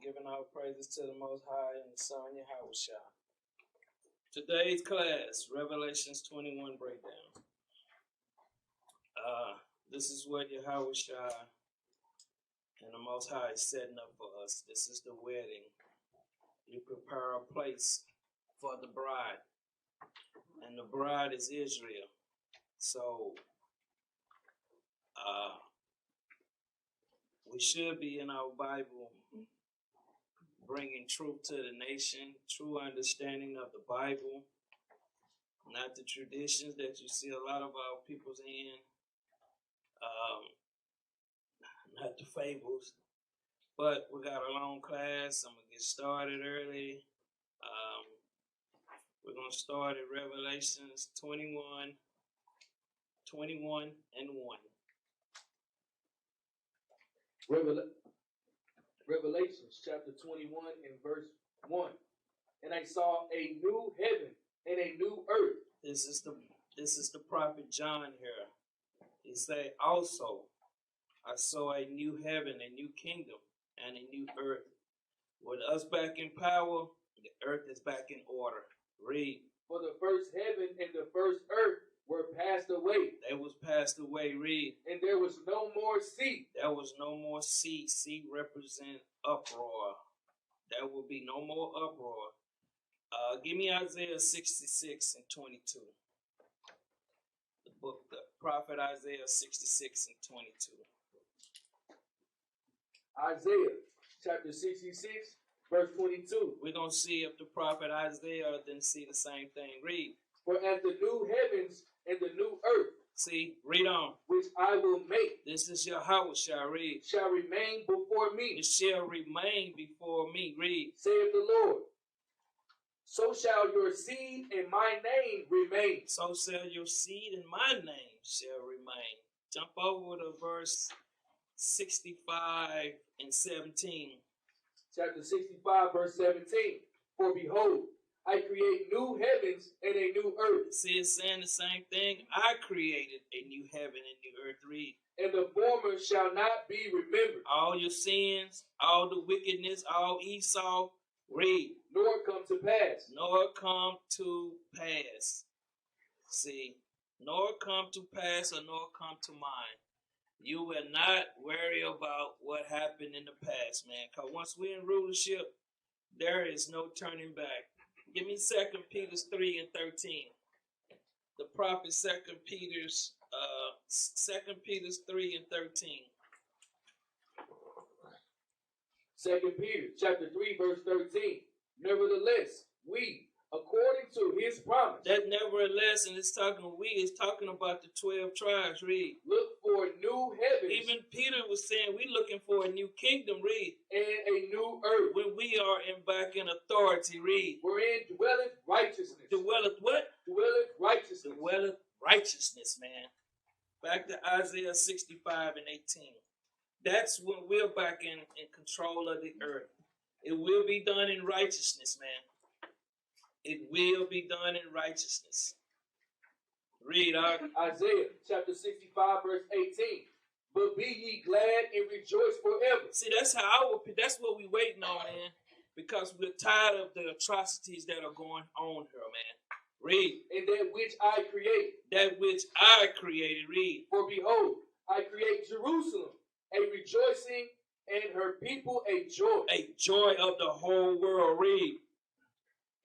Giving our praises to the Most High and the Son, Yahushua. Today's class, Revelations 21 breakdown. This is what Yahushua and the Most High is setting up for us. This is the wedding. You prepare a place for the bride, and the bride is Israel. So, we should be in our Bible bringing truth to the nation, true understanding of the Bible, not the traditions that you see a lot of our peoples in, not the fables. But we got a long class. I'm going to get started early. We're going to start at Revelations 21 and 1. Revelations chapter 21 and verse 1. And I saw a new heaven and a new earth. This is the prophet John here. He say, also, I saw a new heaven, a new kingdom, and a new earth. With us back in power, the earth is back in order. Read. For the first heaven and the first earth were passed away. They was passed away. Read. And there was no more sea. There was no more sea. Sea represent uproar. There will be no more uproar. Give me Isaiah 66 and 22. The prophet Isaiah 66 and 22. Isaiah chapter 66, verse 22. We're going to see if the prophet Isaiah didn't see the same thing. Read. For as the new heavens and the new earth, see, read on. which I will make, this is Yahushua. Read. shall remain before me. It shall remain before me. Read. Saith the Lord. So shall your seed and my name remain. So shall your seed and my name shall remain. Jump over to verse 65 and 17. Chapter 65, verse 17. For behold, I create new heavens and a new earth. See, it's saying the same thing. I created a new heaven and new earth. Read. And the former shall not be remembered. All your sins, all the wickedness, all Esau. Read. Nor come to pass. Nor come to pass. See, nor come to pass or nor come to mind. You will not worry about what happened in the past, man. Because once we're in rulership, there is no turning back. Give me 2 Peter 3 and 13. The prophet 2 Peter 3 and 13. 2 Peter chapter 3, verse 13. Nevertheless, we, according to his promise. That nevertheless, and it's talking about the 12 tribes. Read. Look for new heavens. Even Peter was saying we looking for a new kingdom. Read. And a new earth. When we are back in authority. Read. Wherein dwelleth righteousness. Dwelleth what? Dwelleth righteousness. Dwelleth righteousness, man. Back to Isaiah 65 and 18. That's when we're back in control of the earth. It will be done in righteousness, man. It will be done in righteousness. Read, Isaiah chapter 65, verse 18. But be ye glad and rejoice forever. See, that's what we waiting on, man. Because we're tired of the atrocities that are going on here, man. Read. And that which I create. That which I created. Read. For behold, I create Jerusalem a rejoicing, and her people a joy. A joy of the whole world. Read.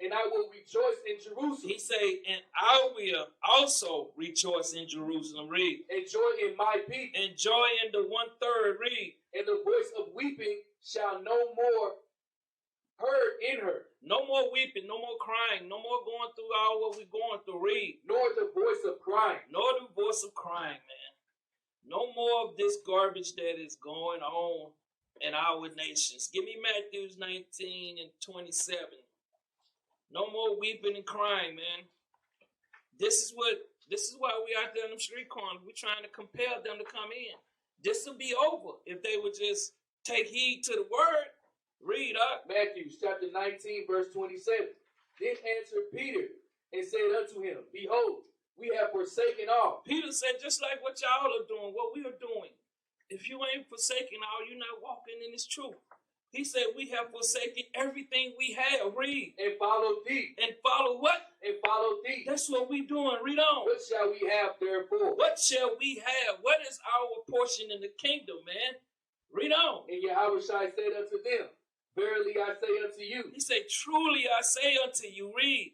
And I will rejoice in Jerusalem. He say, and I will also rejoice in Jerusalem. Read. And joy in my people. And joy in the 1/3. Read. And the voice of weeping shall no more heard in her. No more weeping, no more crying, no more going through all what we're going through. Read. Nor the voice of crying. Nor the voice of crying, man. No more of this garbage that is going on in our nations. Give me Matthew 19 and 27. No more weeping and crying, man. This is why we out there in the street corners. We're trying to compel them to come in. This will be over if they would just take heed to the word. Read up. Matthew chapter 19, verse 27. Then answered Peter and said unto him, Behold, we have forsaken all. Peter said, just like what y'all are doing, what we are doing. If you ain't forsaking all, you're not walking in this truth. He said we have forsaken everything we have. Read. and follow thee. And follow what? And follow thee. That's what we doing. Read on. What shall we have therefore? What shall we have? What is our portion in the kingdom, man? Read on. And Yahushua said unto them, Verily I say unto you, He said, truly I say unto you, read,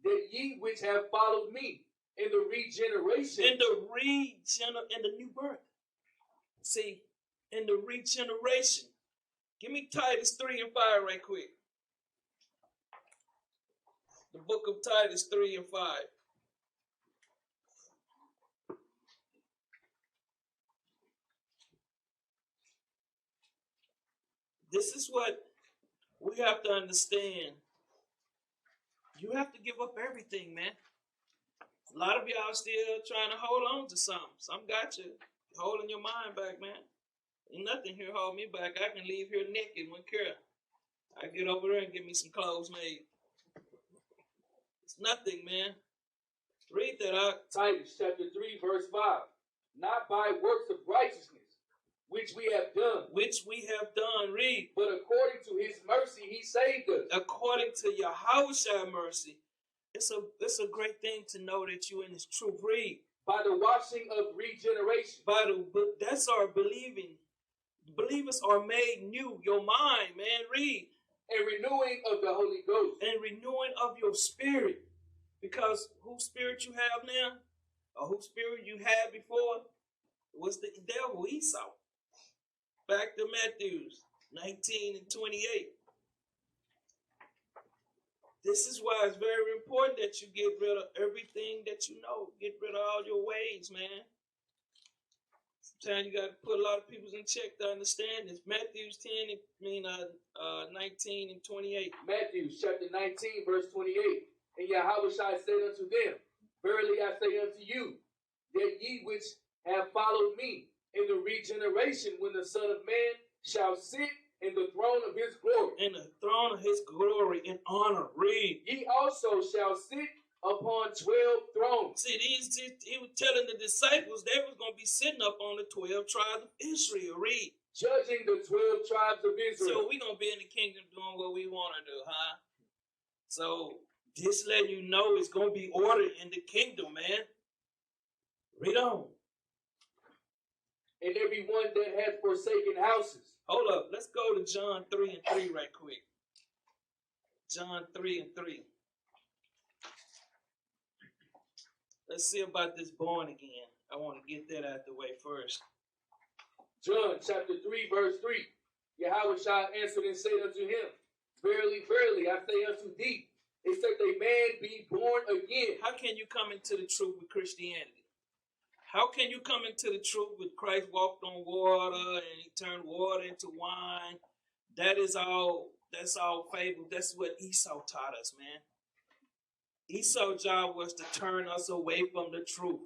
that ye which have followed me in the regeneration, in the new birth. See, in the regeneration. Give me Titus 3 and 5 right quick. The book of Titus 3 and 5. This is what we have to understand. You have to give up everything, man. A lot of y'all still trying to hold on to something. Some got you holding your mind back, man. Ain't nothing here hold me back. I can leave here naked when care. I get over there and get me some clothes made. It's nothing, man. Read that out. Titus chapter 3 verse 5. Not by works of righteousness, which we have done. Which we have done. Read. But according to his mercy, he saved us. According to Yahushua's mercy. It's a great thing to know that you're in his truth. Read. By the washing of regeneration. That's our believing. Believers are made new. Your mind, man. Read. And renewing of the Holy Ghost. And renewing of your spirit. Because whose spirit you have now? Or whose spirit you had before? Was the devil, Esau. Back to Matthew 19 and 28. This is why it's very important that you get rid of everything that you know. Get rid of all your ways, man. Sometimes you got to put a lot of people in check to understand this. Matthew 19 and 28. Matthew chapter 19 verse 28. And Yahushua said unto them, Verily I say unto you, that ye which have followed me in the regeneration, when the Son of Man shall sit in the throne of his glory. In the throne of his glory and honor. Read. Ye also shall sit upon 12 thrones. See, he was telling the disciples they was going to be sitting up on the 12 tribes of Israel. Read. Judging the 12 tribes of Israel. So we going to be in the kingdom doing what we want to do, huh? So just letting you know it's going to be ordered in the kingdom, man. Read on. And every one that hath forsaken houses. Hold up. Let's go to John 3 and 3 right quick. John 3 and 3. Let's see about this born again. I want to get that out the way first. John chapter 3 verse 3. Yahushua answered and said unto him, Verily, verily, I say unto thee, except a man be born again. How can you come into the truth with Christianity? How can you come into the truth with Christ walked on water and he turned water into wine? That's all fable. That's what Esau taught us, man. Esau's job was to turn us away from the truth.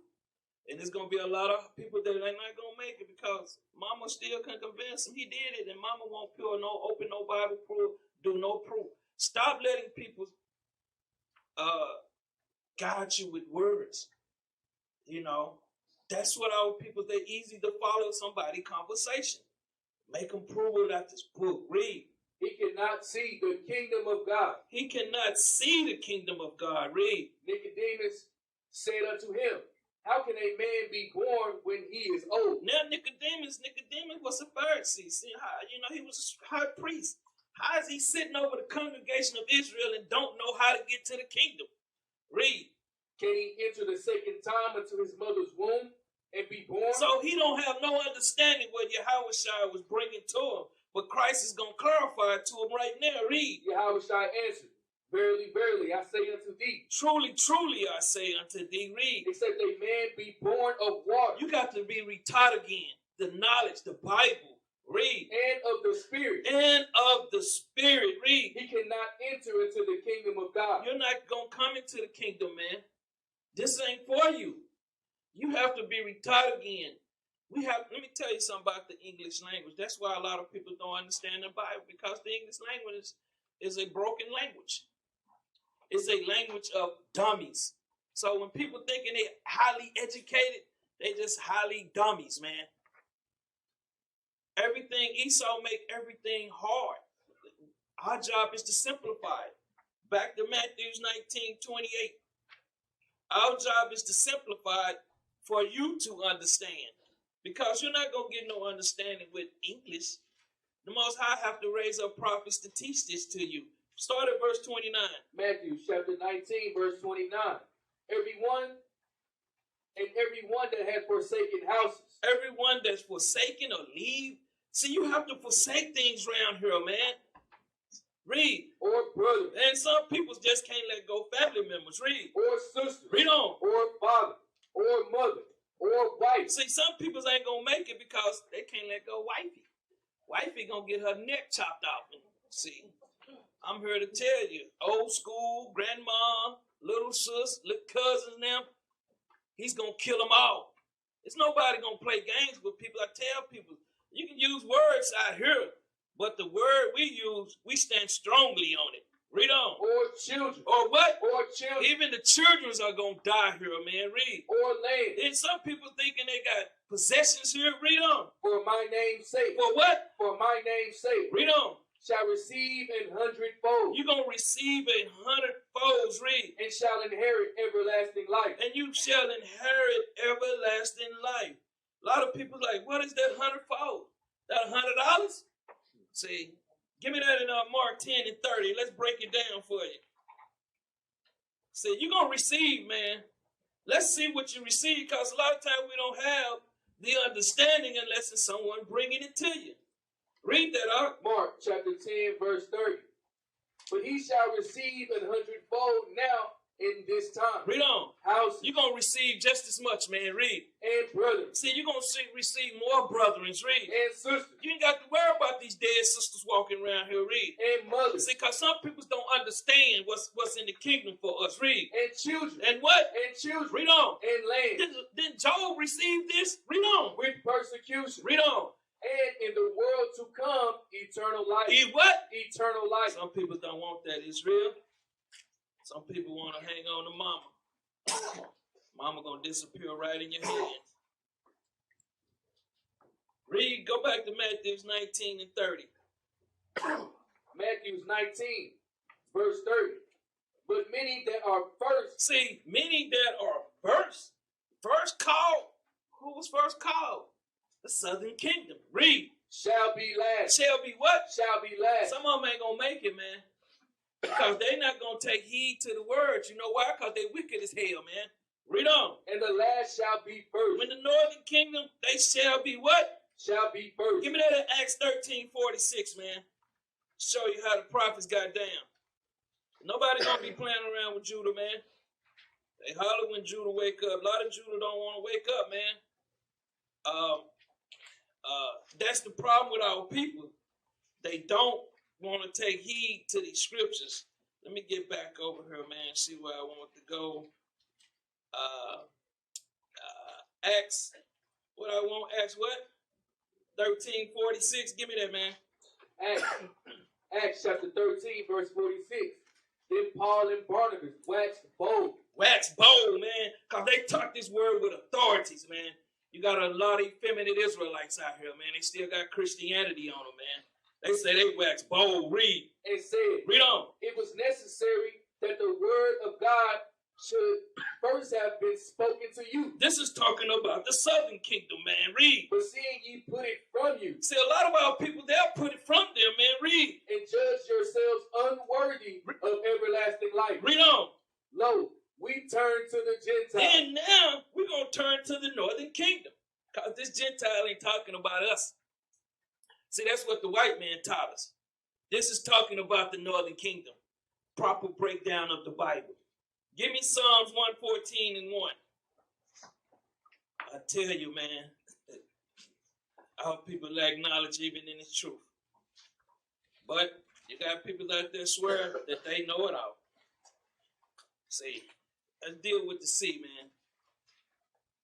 And there's going to be a lot of people that ain't not going to make it because mama still can convince him he did it. And mama won't open no Bible proof, do no proof. Stop letting people guide you with words. You know, that's what our people, they're easy to follow somebody conversation. Make them prove it out this book. Read. He cannot see the kingdom of God. He cannot see the kingdom of God. Read. Nicodemus said unto him, How can a man be born when he is old? Now Nicodemus was a Pharisee. See, he was a high priest. How is he sitting over the congregation of Israel and don't know how to get to the kingdom? Read. Can he enter the second time into his mother's womb and be born? So he don't have no understanding what Yahushua was bringing to him. But Christ is going to clarify it to him right now. Read. Yahushua answered, Verily, verily, I say unto thee. Truly, truly, I say unto thee. Read. Except a man be born of water. You got to be retaught again. The knowledge, the Bible. Read. And of the Spirit. And of the Spirit. Read. He cannot enter into the kingdom of God. You're not going to come into the kingdom, man. This ain't for you. You have to be retaught again. Let me tell you something about the English language. That's why a lot of people don't understand the Bible, because the English language is a broken language. It's a language of dummies. So when people thinking they're highly educated, they just highly dummies, man. Everything, Esau make everything hard. Our job is to simplify it. Back to Matthew 19:28. Our job is to simplify it for you to understand. Because you're not going to get no understanding with English. The Most High have to raise up prophets to teach this to you. Start at verse 29. Matthew chapter 19, verse 29. Everyone that has forsaken houses. Everyone that's forsaken or leave. See, you have to forsake things around here, man. Read. Or brother. And some people just can't let go family members. Read. Or sister. Read on. Or father. Or mother. Or wife. See, some people ain't going to make it because they can't let go wifey. Wifey going to get her neck chopped off. See, I'm here to tell you, old school, grandma, little sis, little cousins, them, he's going to kill them all. There's nobody going to play games with people. I tell people, you can use words out here, but the word we use, we stand strongly on it. Read on. Or children. Or what? Or children. Even the children are going to die here, man. Read. Or land. And some people thinking they got possessions here. Read on. For my name's sake. For what? For my name's sake. Read on. Shall receive an 100-fold. You're going to receive 100-folds. Read. And shall inherit everlasting life. And you shall inherit everlasting life. A lot of people like, what is that 100-fold? That $100? See, give me that in Mark 10 and 30. Let's break it down for you. See, you're going to receive, man. Let's see what you receive, because a lot of times we don't have the understanding unless it's someone bringing it to you. Read that out. Mark chapter 10, verse 30. But he shall receive an 100-fold now in this time. Read on. Houses. You're going to receive just as much, man. Read. And brothers. See, you're going to receive more brethrens. Read. And sisters. You ain't got to worry about these dead sisters walking around here. Read. And mothers. See, because some people don't understand what's in the kingdom for us. Read. And children. And what? And children. Read on. And land. Did Job receive this? Read on. With persecution. Read on. And in the world to come, eternal life. What? Eternal life. Some people don't want that, Israel. Some people want to hang on to mama. Mama going to disappear right in your hands. Read, go back to Matthew 19 and 30. Matthew 19, verse 30. But many that are first. See, many that are first called. Who was first called? The southern kingdom. Read. Shall be last. Shall be what? Shall be last. Some of them ain't going to make it, man. Because they not going to take heed to the words. You know why? Because they wicked as hell, man. Read on. And the last shall be first. When the northern kingdom, they shall be what? Shall be first. Give me that in Acts 13:46, man. Show you how the prophets got down. Nobody going to be playing around with Judah, man. They holler when Judah wake up. A lot of Judah don't want to wake up, man. That's the problem with our people. They don't want to take heed to these scriptures. Let me get back over here, man. See where I want to go. Acts. What I want? Acts what? 13:46. Give me that, man. Acts chapter 13, verse 46. Then Paul and Barnabas waxed bold. Wax bold, man. Because they taught this word with authorities, man. You got a lot of effeminate Israelites out here, man. They still got Christianity on them, man. They say they wax bold. Read. And said, read on. It was necessary that the word of God should first have been spoken to you. This is talking about the southern kingdom, man. Read. But seeing ye put it from you. See, a lot of our people, they'll put it from them, man. Read. And judge yourselves unworthy of everlasting life. Read on. Lo, we turn to the Gentiles. And now we're going to turn to the northern kingdom. Because this Gentile ain't talking about us. See, that's what the white man taught us. This is talking about the northern kingdom. Proper breakdown of the Bible. Give me Psalms 114 and 1. I tell you, man, our people lack knowledge even in its truth. But you got people out there swear that they know it all. See, let's deal with the sea, man.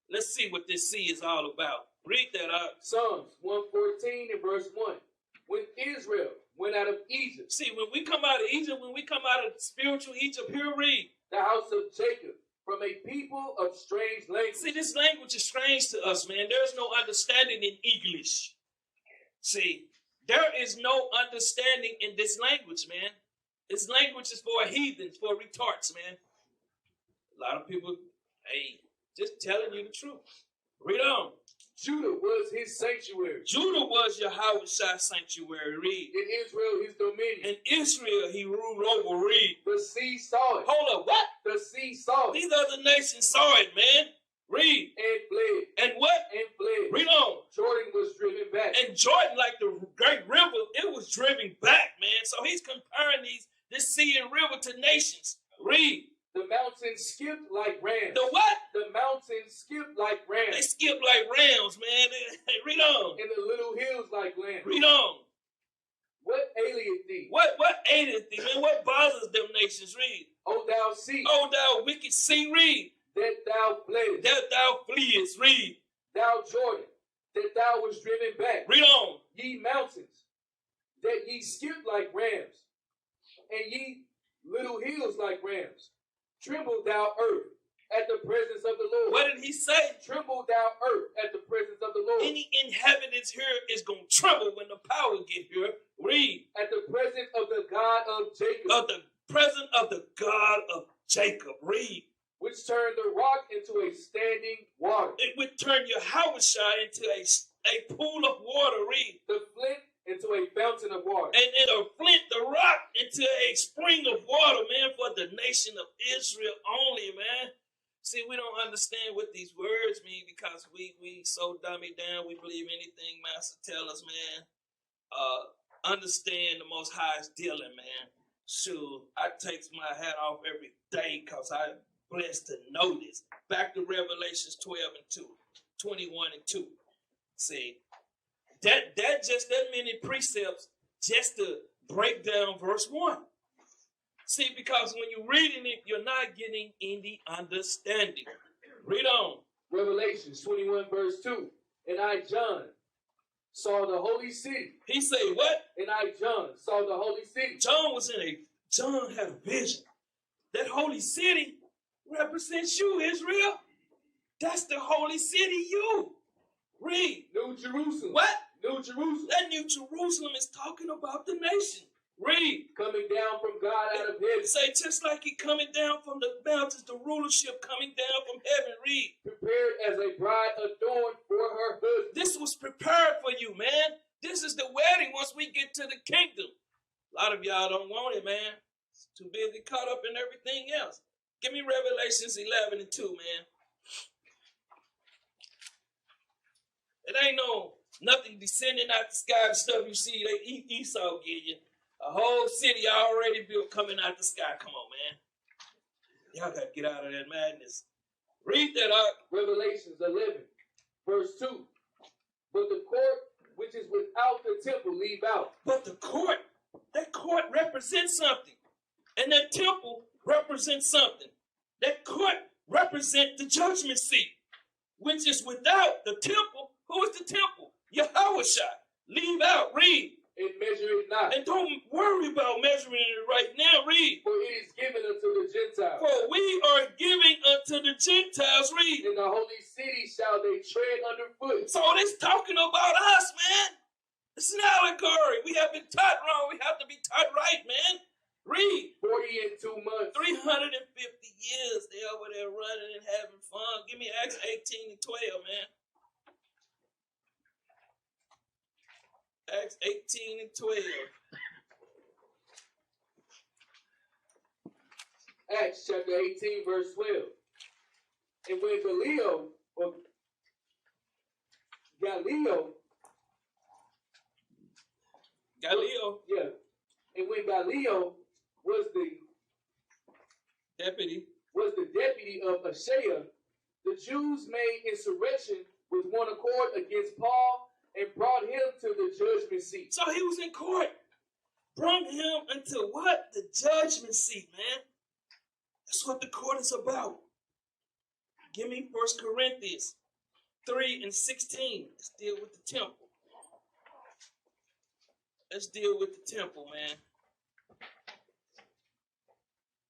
Let's see what this sea is all about. Read that out. Psalms 114 and verse 1. When Israel went out of Egypt. See, when we come out of Egypt, when we come out of spiritual Egypt, here read. The house of Jacob, from a people of strange language. See, this language is strange to us, man. There's no understanding in English. See, there is no understanding in this language, man. This language is for heathens, for retards, man. A lot of people, hey, just telling you the truth. Read on. Judah was his sanctuary. Judah was Yahweh's sanctuary. Read. In Israel, his dominion. In Israel, he ruled over. Read. The sea saw it. Hold up, what? The sea saw it. These other nations saw it, man. Read. And fled. And what? And fled. Read on. Jordan was driven back. And Jordan, like the great river, it was driven back, man. So he's comparing this sea and river to nations. Read. The mountains skipped like rams. The what? The mountains skipped like rams. They skip like rams, man. Read on. And the little hills like lambs. Read on. What aileth thee? What aideth thee, man? What bothers them nations? Read. O thou sea. O thou wicked sea, read. That thou fleest. That thou fleest, read. Thou Jordan, that thou was driven back. Read on. Ye mountains, that ye skipped like rams, and ye little hills like rams. Tremble thou earth at the presence of the Lord. What did he say? Tremble thou earth at the presence of the Lord. Any inhabitants here is going to tremble when the power get here. Read. At the presence of the God of Jacob. Of the presence of the God of Jacob. Read. Which turned the rock into a standing water. It would turn your house into a pool of water. Read. The flint into a fountain of water. And a flint, the rock, into a spring of water, man, for the nation of Israel only, man. See, we don't understand what these words mean because we so dummy down. We believe anything Master tell us, man. Understand the Most High is dealing, man. Shoot, I take my hat off every day because I'm blessed to know this. Back to Revelations 12 and 2, 21 and 2. See, that just that many precepts just to break down verse 1. See, because when you're reading it, you're not getting any understanding. Read on. Revelations 21 verse 2. And I, John, saw the holy city. He say what? And I, John, saw the holy city. John had a vision. That holy city represents you, Israel. That's the holy city, you. Read. New Jerusalem. What? New Jerusalem. That New Jerusalem is talking about the nation. Read. Coming down from God out of heaven. Say, just like he coming down from the mountains, the rulership coming down from heaven. Read. Prepared as a bride adorned for her husband. This was prepared for you, man. This is the wedding once we get to the kingdom. A lot of y'all don't want it, man. It's too busy caught up in everything else. Give me Revelations 11 and 2, man. It ain't nothing descending out the sky, the stuff you see like Esau give you. A whole city already built coming out the sky. Come on, man. Y'all got to get out of that madness. Read that up. Revelations 11, verse 2. But the court which is without the temple leave out. But the court, that court represents something. And that temple represents something. That court represents the judgment seat, which is without the temple. Who is the temple? Yahwehshai. Leave out. Read. And measure it not. And don't worry about measuring it right now. Read. For it is given unto the Gentiles. For we are giving unto the Gentiles. Read. In the holy city shall they tread underfoot. So it's talking about us, man. It's an allegory. We have been taught wrong. We have to be taught right, man. Read. 40 and 2 months. 350 years they over there running and having fun. Give me Acts 18 and 12, man. Acts 18 and 12. Acts chapter 18, verse 12. And when Galileo, yeah. And when Galileo was the deputy of Achaia, the Jews made insurrection with one accord against Paul and brought him to the judgment seat. So he was in court. Brought him into what? The judgment seat, man. That's what the court is about. Give me 1 Corinthians 3 and 16. Let's deal with the temple. Let's deal with the temple, man.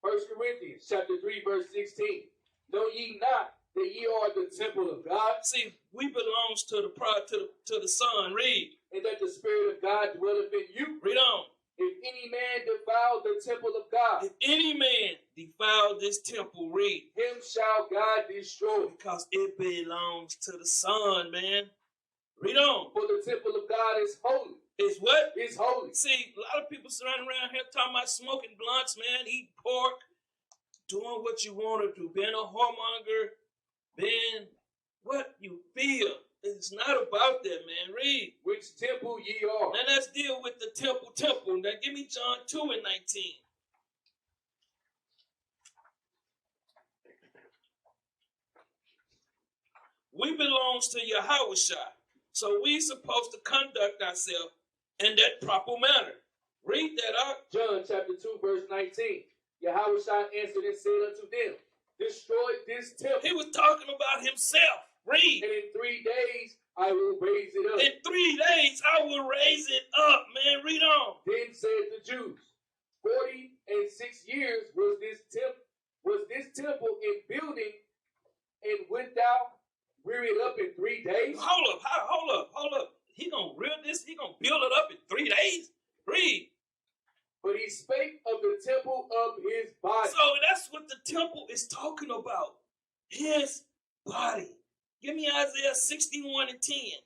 1 Corinthians chapter 3, verse 16. Know ye not that ye are the temple of God? See, we belongs to the Son. Read. and that the Spirit of God dwelleth in you. Read on. If any man defile the temple of God, If any man defile this temple, read. him shall God destroy. Because it belongs to the Son, man. Read on. For the temple of God is holy. It's what? It's holy. See, a lot of people surrounding around here talking about smoking blunts, man, eating pork, doing what you want to do, being a whoremonger, being what you feel. It's not about that, man. Read. Which temple ye are. Now let's deal with the temple. Now give me John 2:19. We belongs to Yahushua. So we supposed to conduct ourselves in that proper manner. Read that out. John chapter 2 verse 19. Yahushua answered and said unto them, destroy this temple, He was talking about himself. Read. and in 3 days I will raise it up. In 3 days I will raise it up, man. Read on. Then said the Jews, 46 years was this temple in building, and wilt thou rear it up in 3 days? Hold up. He gonna build it up in 3 days? Read. But he spake of the temple of his body. So that's what the temple is talking about. His body. Give me Isaiah 61:10.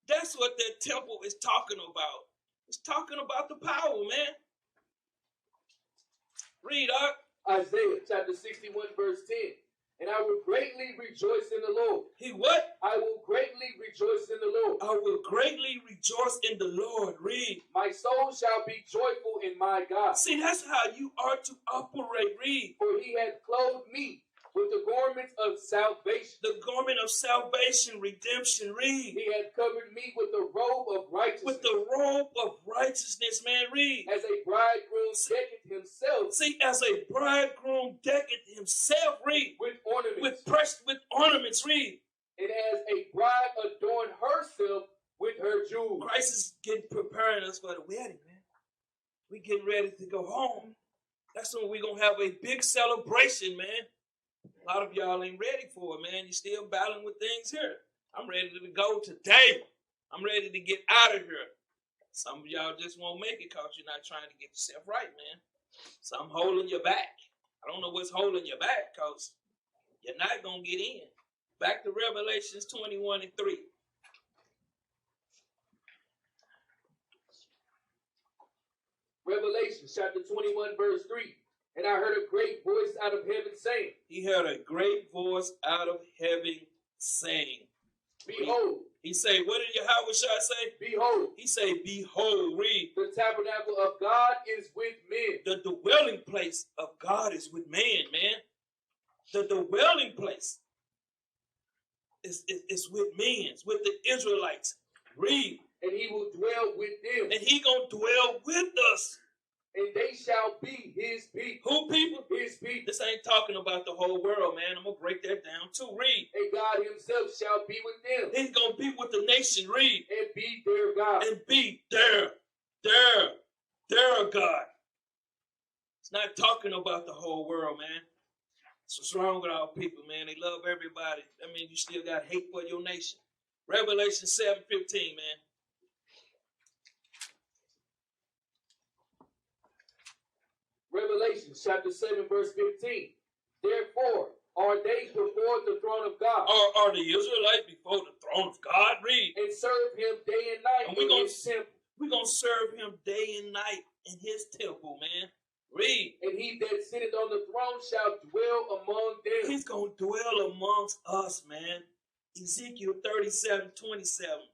That's what that temple is talking about. It's talking about the power, man. Read, Doc. Isaiah chapter 61 verse 10. And I will greatly rejoice in the Lord. He what? I will greatly rejoice in the Lord. I will greatly rejoice in the Lord. Read. My soul shall be joyful in my God. See, that's how you are to operate. Read. For he hath clothed me with the garments of salvation. The garment of salvation, redemption. Read. He hath covered me with the robe of righteousness. With the robe of righteousness, man. Read. As a bridegroom decketh himself See, as a bridegroom decketh himself. Read. with ornaments. With ornaments. Read. And as a bride adorned herself with her jewels. Christ is preparing us for the wedding, man. We getting ready to go home. That's when we're gonna have a big celebration, man. A lot of y'all ain't ready for it, man. You're still battling with things here. I'm ready to go today. I'm ready to get out of here. Some of y'all just won't make it because you're not trying to get yourself right, man. Some holding you back. I don't know what's holding you back because you're not going to get in. Back to Revelations 21:3. Revelation chapter 21 verse 3. And I heard a great voice out of heaven saying, He heard a great voice out of heaven saying, Behold. He say, what did Yahushua say? Behold. He say, behold, read. The tabernacle of God is with men. The dwelling place of God is with man, man. The dwelling place is with men, it's with the Israelites. Read. And he will dwell with them. And he gonna dwell with us. And they shall be his people. Who people? His people. This ain't talking about the whole world, man. I'm gonna break that down too. Read. And God himself shall be with them. He's gonna be with the nation. Read. And be their God. And be their God. It's not talking about the whole world, man. That's what's wrong with our people, man. They love everybody. That means you still got hate for your nation. Revelation 7:15, man. Revelation chapter 7 verse 15. Therefore are they before the throne of God. Are the Israelites before the throne of God? Read. And serve him day and night And we're in his temple. gonna serve him day and night in his temple, man. Read. And he that sitteth on the throne shall dwell among them. He's gonna dwell amongst us, man. Ezekiel 37:27.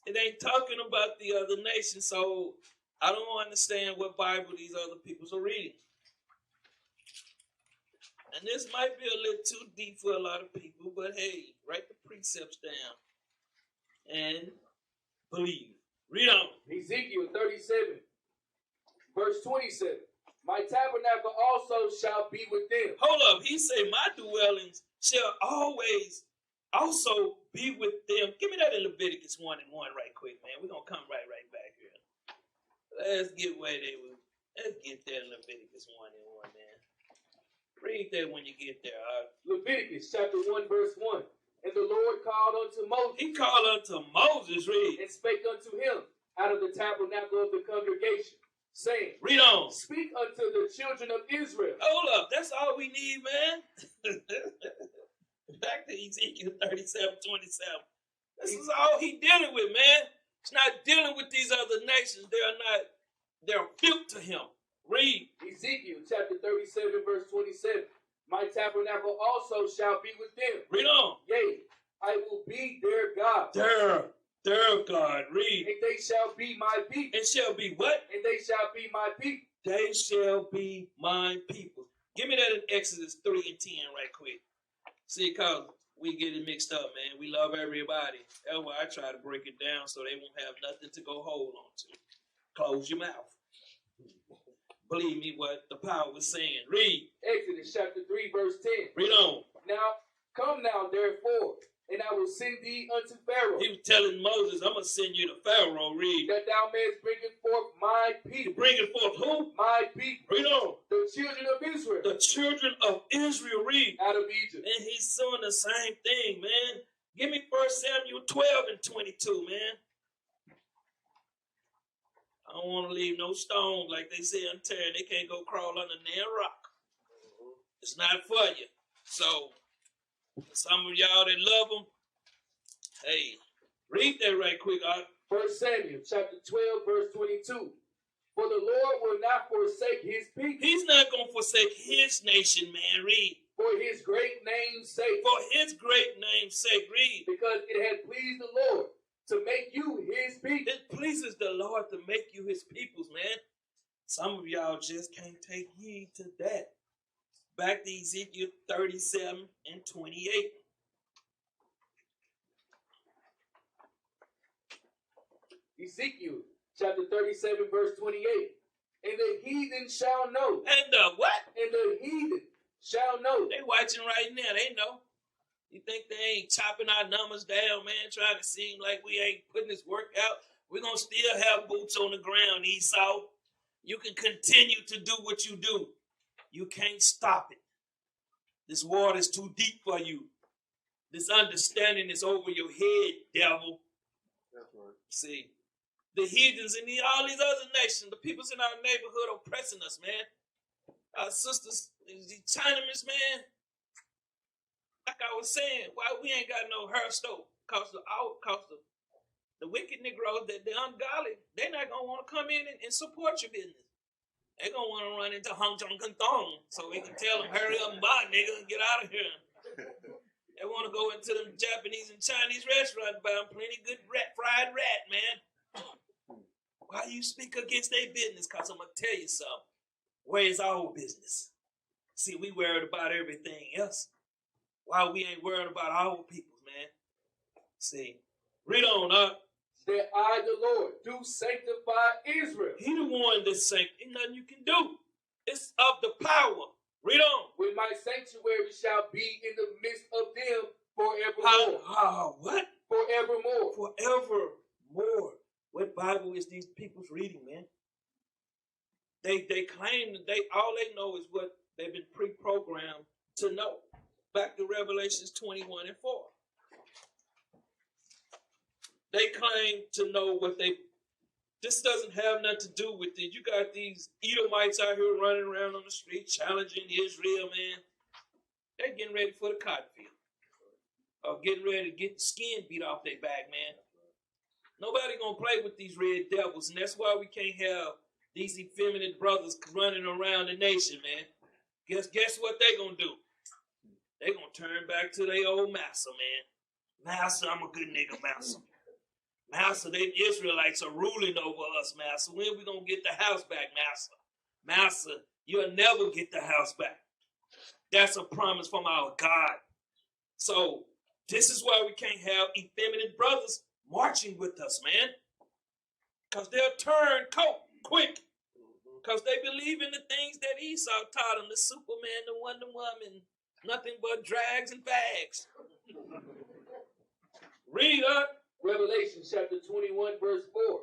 It ain't talking about the other nations, so I don't understand what Bible these other peoples are reading. And this might be a little too deep for a lot of people, but hey, write the precepts down and believe. Read on. Ezekiel 37 verse 27. My tabernacle also shall be with them. Hold up. He say, my dwellings shall always also be with them. Give me that in Leviticus 1:1 right quick, man. We're going to come right back here. Let's get where they were. Let's get there in Leviticus 1:1, man. Read that when you get there. Leviticus chapter 1 verse 1. And the Lord called unto Moses. He called unto Moses, read. And spake unto him out of the tabernacle of the congregation, saying, Read on. Speak unto the children of Israel. Hold up. That's all we need, man. Back to Ezekiel 37:27. This is all he dealing with, man. He's not dealing with these other nations. They're filth to him. Read. Ezekiel chapter 37, verse 27. My tabernacle also shall be with them. Read on. Yea, I will be their God. Their God. Read. And they shall be my people. And shall be what? And they shall be my people. They shall be my people. Give me that in Exodus 3 and 10 right quick. See, cause we get it mixed up, man. We love everybody. That's why I try to break it down so they won't have nothing to go hold on to. Close your mouth. Believe me what the power was saying. Read. Exodus chapter 3, verse 10. Read on. Now, come now, therefore, and I will send thee unto Pharaoh. He was telling Moses, I'm going to send you to Pharaoh. Read. That thou mayest bring forth my people. Bringing forth who? My people. Read on. The children of Israel. The children of Israel. Read. Out of Egypt. And he's doing the same thing, man. Give me 1 Samuel 12 and 22, man. I don't want to leave no stone, like they say in Terry. They can't go crawl under their rock. It's not for you. So, some of y'all that love them, hey, read that right quick, Art. 1 Samuel chapter 12, verse 22. For the Lord will not forsake his people. He's not going to forsake his nation, man. Read. For his great name's sake. For his great name's sake. Read. Because it had pleased the Lord to make you his people. It pleases the Lord to make you his peoples, man. Some of y'all just can't take heed to that. Back to Ezekiel 37 and 28. Ezekiel chapter 37, verse 28. And the heathen shall know. And the what? And the heathen shall know. They watching right now. They know. You think they ain't chopping our numbers down, man, trying to seem like we ain't putting this work out? We're going to still have boots on the ground, Esau. You can continue to do what you do. You can't stop it. This water is too deep for you. This understanding is over your head, devil. That's right. See, the heathens and all these other nations, the peoples in our neighborhood oppressing us, man. Our sisters, the Chinamen, man. Like I was saying, why we ain't got no hair stove? Cause the wicked Negroes, the ungodly, they not gonna want to come in and support your business. They gonna want to run into Hong Chong Kong Thong so we can tell them, hurry up and buy, nigga, and get out of here. They want to go into them Japanese and Chinese restaurants and buy them plenty good fried rat, man. Why you speak against their business? Cause I'm gonna tell you something. Where's our business? See, we worried about everything else. Why we ain't worried about our people, man? See, read on up. That I, the Lord, do sanctify Israel. He the one that ain't nothing you can do. It's of the power. Read on. When my sanctuary shall be in the midst of them forevermore. What? Forevermore. Forevermore. What Bible is these people's reading, man? They claim that all they know is what they've been pre-programmed to know. Back to Revelations 21 and 4. They claim to know what this doesn't have nothing to do with it. You got these Edomites out here running around on the street challenging Israel, man. They're getting ready for the cotton field. Or getting ready to get the skin beat off their back, man. Nobody gonna play with these red devils, and that's why we can't have these effeminate brothers running around the nation, man. Guess what they gonna do? They gonna turn back to their old master, man. Master, I'm a good nigga, master. Master, they Israelites are ruling over us, master. When we gonna get the house back, master? Master, you'll never get the house back. That's a promise from our God. So, this is why we can't have effeminate brothers marching with us, man. Because they'll turn coat quick. Because they believe in the things that Esau taught them, the Superman, the Wonder Woman, nothing but drags and bags. Read up. Revelation chapter 21, verse 4.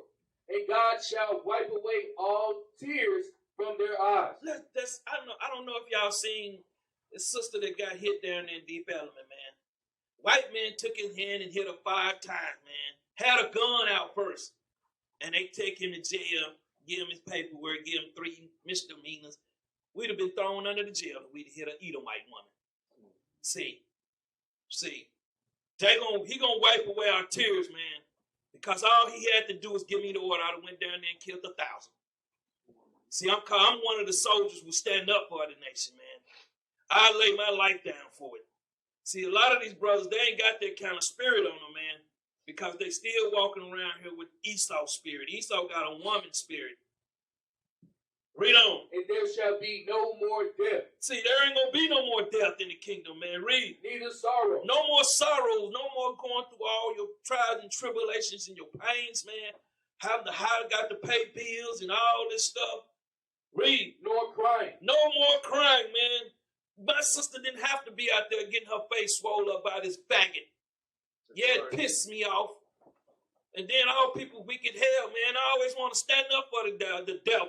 And God shall wipe away all tears from their eyes. I don't know if y'all seen the sister that got hit down in Deep Element, man. White man took his hand and hit her 5 times, man. Had a gun out first. And they take him to jail, give him his paperwork, give him 3 misdemeanors. We'd have been thrown under the jail if we'd hit an Edomite woman. See. He gonna wipe away our tears, man. Because all he had to do was give me the order. I'd have went down there and killed 1,000. See, I'm one of the soldiers who stand up for the nation, man. I lay my life down for it. See, a lot of these brothers, they ain't got that kind of spirit on them, man. Because they still walking around here with Esau's spirit. Esau got a woman spirit. Read on. And there shall be no more death. See, there ain't going to be no more death in the kingdom, man. Read. Neither sorrow. No more sorrows. No more going through all your trials and tribulations and your pains, man. Having got to pay bills and all this stuff. Read. Nor crying. No more crying, man. My sister didn't have to be out there getting her face swollen up by this faggot. Yeah, it pissed me off. And then all people wicked hell, man. I always want to stand up for the devil.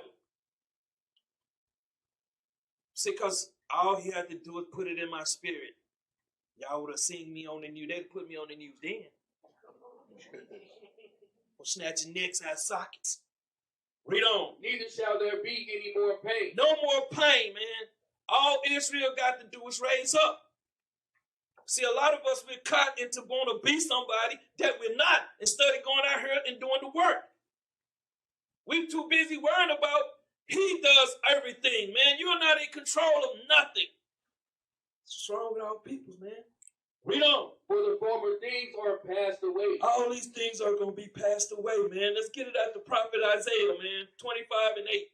See, because all he had to do was put it in my spirit. Y'all would have seen me on the news. They'd put me on the news then. Or snatching necks out of sockets. Read on. Neither shall there be any more pain. No more pain, man. All Israel got to do is raise up. See, a lot of us, we're caught into going to be somebody that we're not, instead of going out here and doing the work. We're too busy worrying about he does everything, man. You're not in control of nothing. What's wrong with our people, man? Read on. For the former things are passed away. All these things are going to be passed away, man. Let's get it at the prophet Isaiah, man. 25:8.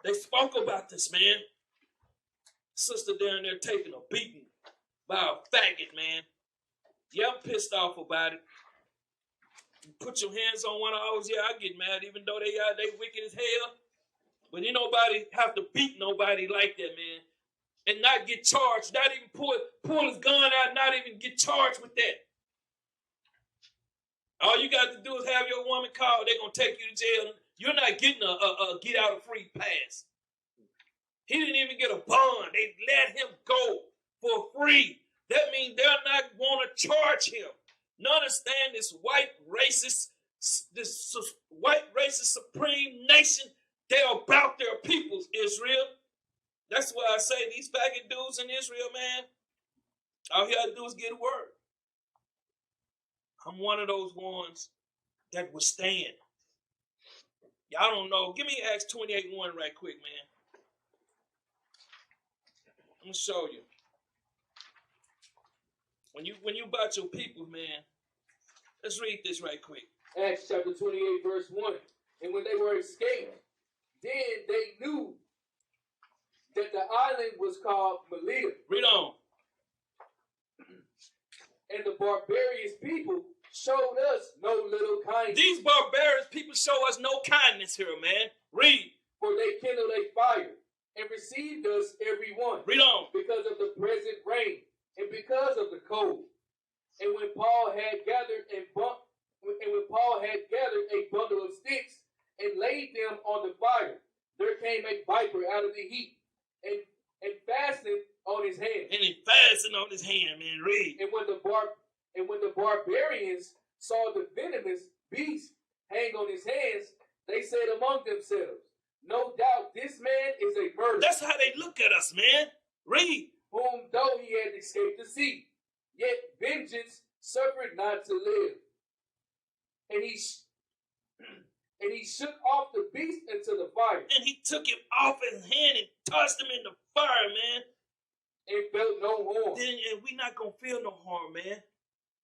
They spoke about this, man. Sister down there taking a beating by a faggot, man. Yeah, I'm pissed off about it. You put your hands on one of ours, yeah, I get mad, even though they wicked as hell. But ain't nobody have to beat nobody like that, man. And not get charged, not even pull his gun out, not even get charged with that. All you got to do is have your woman called. They're going to take you to jail. You're not getting a get out of free pass. He didn't even get a bond. They let him go for free. That means they're not going to charge him. You understand this white racist supreme nation? They're about their peoples, Israel. That's why I say these faggot dudes in Israel, man, all he had to do is get a word. I'm one of those ones that will stand. Y'all don't know. Give me Acts 28:1 right quick, man. I'm going to show you. When you about your people, man, let's read this right quick. Acts chapter 28, verse 1. And when they were escaped, then they knew that the island was called Melita. Read on. And the barbarous people showed us no little kindness. These barbarous people show us no kindness here, man. Read. For they kindled a fire and received us every one. Read on. Because of the present rain and because of the cold. And when Paul had gathered a bundle of sticks and laid them on the fire, there came a viper out of the heat and fastened on his hand. And he fastened on his hand, man. Read. And when the barbarians saw the venomous beast hang on his hands, they said among themselves, no doubt this man is a murderer. That's how they look at us, man. Read. Whom though he had escaped the sea, yet vengeance suffered not to live. And he shook off the beast into the fire. And he took him off his hand and tossed him in the fire, man. And felt no harm. And we not going to feel no harm, man.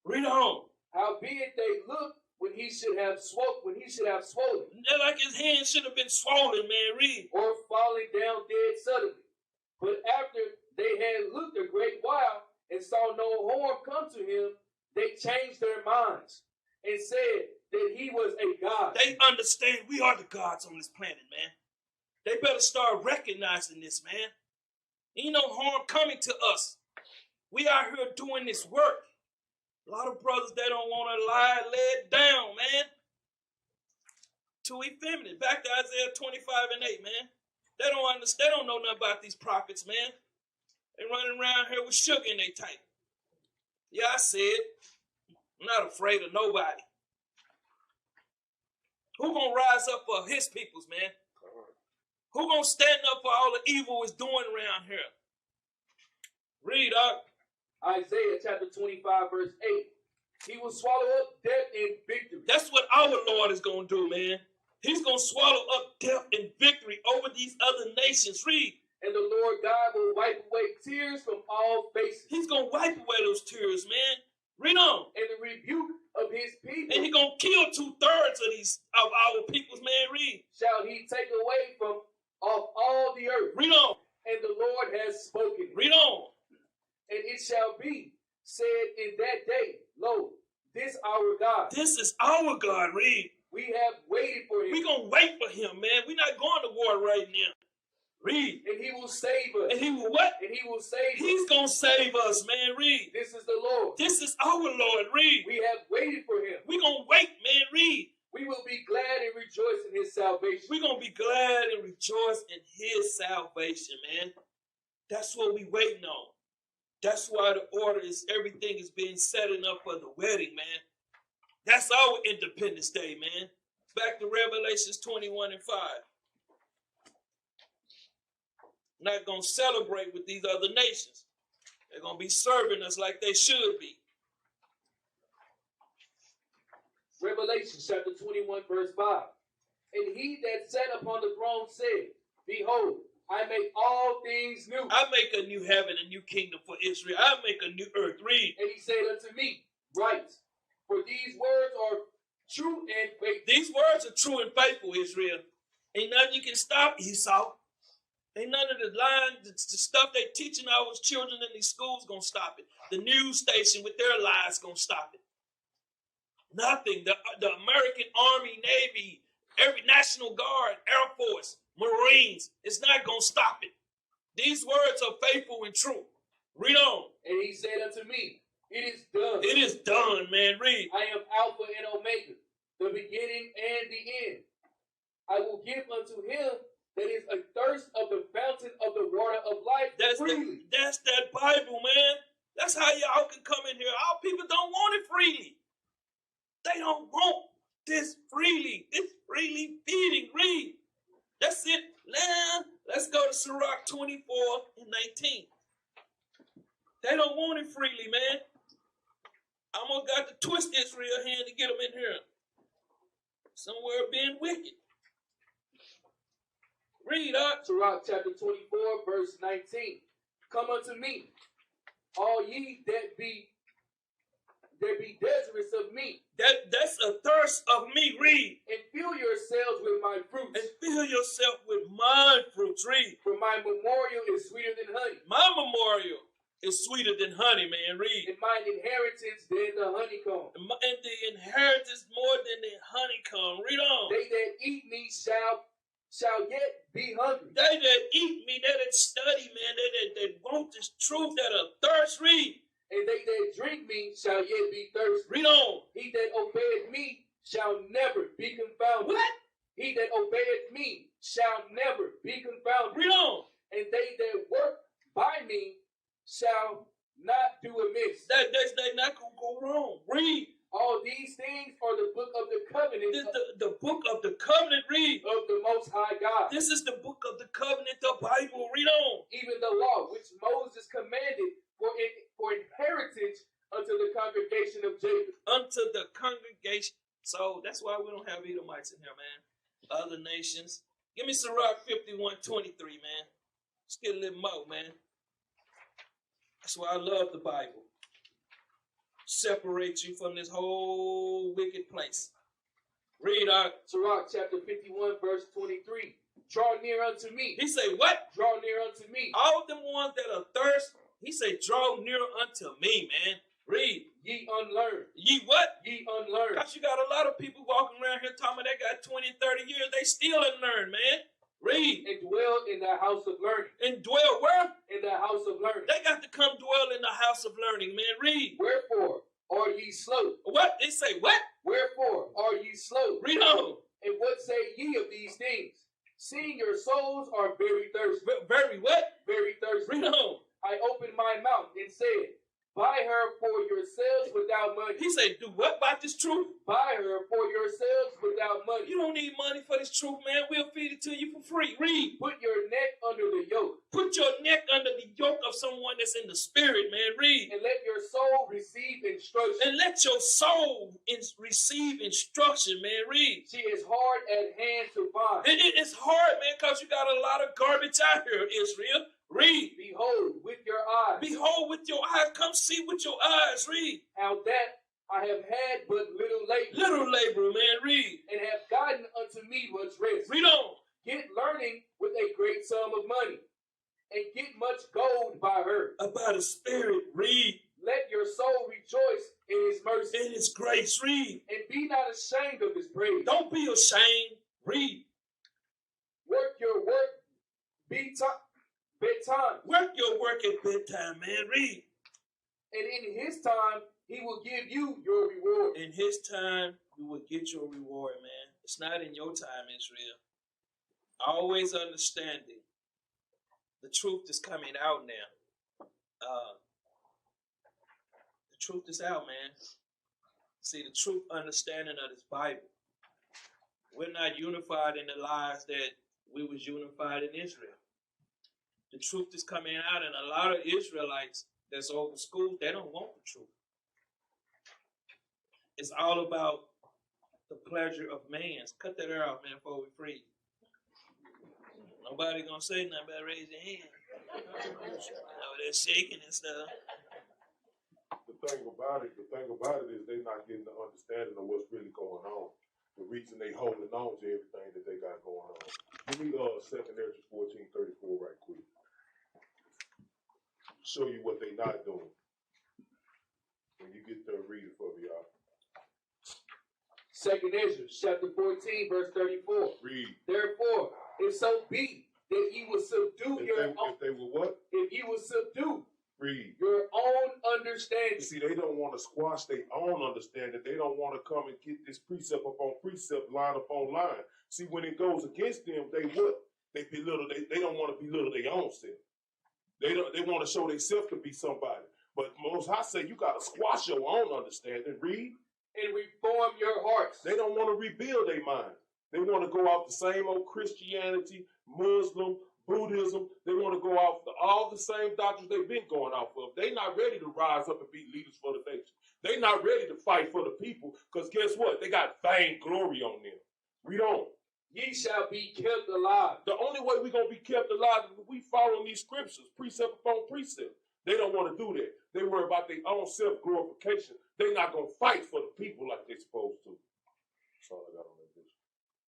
Read on. Howbeit they looked when he should have swollen. They're like his hand should have been swollen, man. Read. Or falling down dead suddenly. But after they had looked a great while and saw no harm come to him, they changed their minds and said that he was a god. They understand we are the gods on this planet, man. They better start recognizing this, man. Ain't no harm coming to us. We out here doing this work. A lot of brothers, they don't want to lie, lay it down, man. Too effeminate. Back to Isaiah 25:8, man. They don't understand. They don't know nothing about these prophets, man. They running around here with sugar in their tank. Yeah, I said, I'm not afraid of nobody. Who gonna rise up for his peoples, man? Who gonna stand up for all the evil is doing around here? Read up. Isaiah chapter 25, verse 8. He will swallow up death and victory. That's what our Lord is gonna do, man. He's gonna swallow up death and victory over these other nations. Read. And the Lord God will wipe away tears from all faces. He's gonna wipe away those tears, man. Read on. And the rebuke of his people. And he's gonna kill 2/3 of our peoples, man. Read. Shall he take away from off all the earth. Read on. And the Lord has spoken. Read on. And it shall be said in that day, lo, this our God. This is our God. Read. We have waited for him. We're gonna wait for him, man. We're not going to war right now. Read. And he will save us. And he will what? And he will save us. He's gonna save us, man. Read. This is the Lord. This is our Lord. Read. We have waited for him. We're gonna wait, man. Read. We will be glad and rejoice in his salvation. We're gonna be glad and rejoice in his salvation, man. That's what we waiting on. That's why the order is everything is being setting up for the wedding, man. That's our Independence Day, man. Back to Revelations 21 and 5. Not gonna celebrate with these other nations. They're gonna be serving us like they should be. Revelation chapter 21, verse 5. And he that sat upon the throne said, behold, I make all things new. I make a new heaven, a new kingdom for Israel. I make a new earth. Read. And he said unto me, write, for these words are true and faithful. These words are true and faithful, Israel. Ain't nothing you can stop, Esau. Ain't none of the the stuff they teaching our children in these schools gonna stop it. The news station with their lies gonna stop it. Nothing. The American Army, Navy, every National Guard, Air Force, Marines, it's not going to stop it. These words are faithful and true. Read on. And he said unto me, it is done. It is done, man. Read. I am Alpha and Omega, the beginning and the end. I will give unto him that is athirst of the fountain of the water of life freely. That's that Bible, man. That's how y'all can come in here. Our people don't want it freely. They don't want this freely. It's freely feeding. Read. That's it. Now, let's go to Sirach 24 and 19. They don't want it freely, man. I almost got to twist Israel's hand to get them in here. Somewhere being wicked. Read up. Sirach chapter 24, verse 19. Come unto me, all ye that be desirous of me. That's a thirst of me. Read. And fill yourselves with my fruits. And fill yourself with my fruits. Read. For my memorial is sweeter than honey. My memorial is sweeter than honey, man. Read. And my inheritance than the honeycomb. And the inheritance more than the honeycomb. Read on. They that eat me shall yet be hungry. They that eat me, they that study, man, they that want this truth, that are thirst. Read. And they that drink me shall yet be thirsty. Read on. He that obeyeth me shall never be confounded. What? He that obeyeth me shall never be confounded. Read on. And they that work by me shall not do amiss. They're not going to go wrong. Read. All these things are the book of the covenant. This the book of the covenant. Read. Of the Most High God. This is the book of the covenant, the Bible. Read on. Even the law which Moses commanded for inheritance unto the congregation of Jacob. Unto the congregation. So that's why we don't have Edomites in here, man. Other nations. Give me Sirach 51:23, man. Let's get a little more, man. That's why I love the Bible. Separate you from this whole wicked place. Read out. Sirach chapter 51, verse 23. Draw near unto me. He say what? Draw near unto me. All them ones that are thirst, he say draw near unto me, man. Read. Ye unlearned. Ye what? Ye unlearned. Because you got a lot of people walking around here talking about they got 20, 30 years. They still unlearned, man. Read. And dwell in the house of learning. And dwell where? In the house of learning. They got to come dwell in the house of learning, man. Read. Wherefore are ye slow? What? They say what? Wherefore are ye slow? Read on. And what say ye of these things? Seeing your souls are very thirsty. Very what? Very thirsty. Read on. I opened my mouth and said, Buy her for yourselves without money. He said, do what about this truth? Buy her for yourselves without money. You don't need money for this truth, man. We'll feed it to you for free. Read. Put your neck under the yoke. Put your neck under the yoke of someone that's in the spirit, man. Read. And let your soul receive instruction. And let your soul receive instruction, man. Read. She is hard at hand to find. It's hard, man, because you got a lot of garbage out here, Israel. Read. Behold with your eyes. Behold with your eyes. Come see with your eyes. Read. How that I have had but little labor. Little labor, man. Read. And have gotten unto me much rest. Read on. Get learning with a great sum of money. And get much gold by her. About the spirit. Read. Let your soul rejoice in his mercy. In his grace. Read. And be not ashamed of his praise. Don't be ashamed. Read. Work your work. Bedtime. Work your work at bedtime, man. Read. And in his time, he will give you your reward. In his time, you will get your reward, man. It's not in your time, Israel. Always understanding. The truth is coming out now. The truth is out, man. See, the truth understanding of this Bible. We're not unified in the lies that we was unified in Israel. The truth is coming out, and a lot of Israelites that's over school, they don't want the truth. It's all about the pleasure of man's. Cut that out, man, before we freeze. Nobody gonna say nothing about raise your hand. They're shaking and stuff. The thing about it is they're not getting the understanding of what's really going on. The reason they holding on to everything that they got going on. Give me 2 Ezra 14:34 right quick. Show you what they not doing. When you get there, read it for me, y'all. 2 Ezra chapter 14, verse 34. Read. Therefore, if so be that ye will subdue If they will what? If ye will subdue Read. your own understanding. See, they don't want to squash their own understanding. They don't want to come and get this precept upon precept, line upon line. See, when it goes against them, they what? They belittle. They don't want to belittle their own self. They want to show themselves to be somebody. But Most High say you got to squash your own understanding. Read. And reform your hearts. They don't want to rebuild their mind. They want to go off the same old Christianity, Muslim, Buddhism. They want to go off all the same doctrines they've been going off of. They're not ready to rise up and be leaders for the nation. They're not ready to fight for the people because guess what? They got vain glory on them. Read on. Ye shall be kept alive. The only way we're going to be kept alive is if we follow these scriptures, precept upon precept. They don't want to do that. They worry about their own self-glorification. They're not going to fight for the people like they're supposed to. That's all I got on that vision.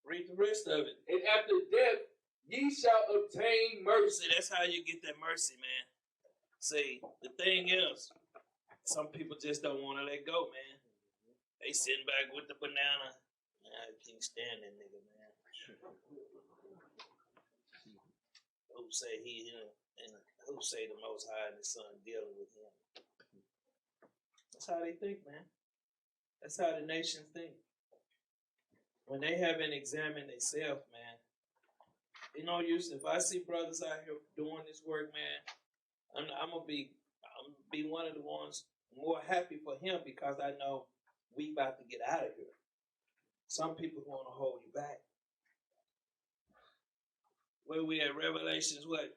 Read the rest of it. And after death, ye shall obtain mercy. See, that's how you get that mercy, man. See, the thing is, some people just don't want to let go, man. They sitting back with the banana. I can't stand that nigga, man. Who say he him, and who say the Most High and the Son dealing with him? That's how they think, man. That's how the nations think. When they haven't examined themselves, man, you know, if I see brothers out here doing this work, man, I'm gonna be one of the ones more happy for him because I know we about to get out of here. Some people want to hold you back. Where we at? Revelations what?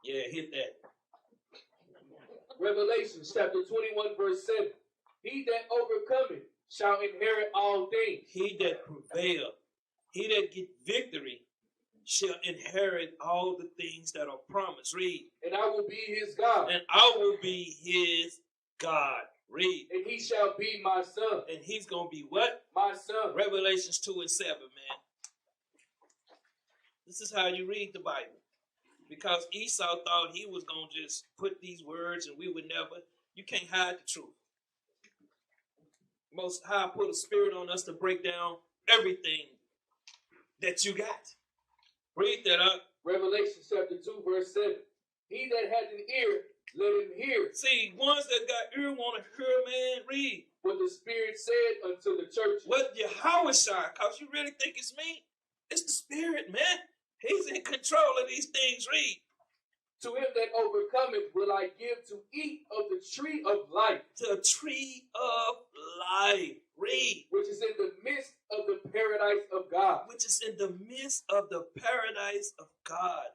Yeah, hit that. Revelation chapter 21, verse 7. He that overcometh shall inherit all things. He that prevail, he that get victory, shall inherit all the things that are promised. Read. And I will be his God. And I will be his God. Read. And he shall be my son. And he's going to be what? My son. Revelations 2 and 7, man. This is how you read the Bible. Because Esau thought he was going to just put these words and we would never. You can't hide the truth. Most High put a spirit on us to break down everything that you got. Read that up. Revelation chapter 2, verse 7. He that hath an ear, let him hear. See, ones that got ear want to hear, man, read. What the Spirit said unto the church. What Yahweh shine, because you really think it's me? It's the Spirit, man. He's in control of these things. Read. To him that overcometh will I give to eat of the tree of life, The tree of life. Read. which is in the midst of the paradise of God. Which is in the midst of the paradise of God.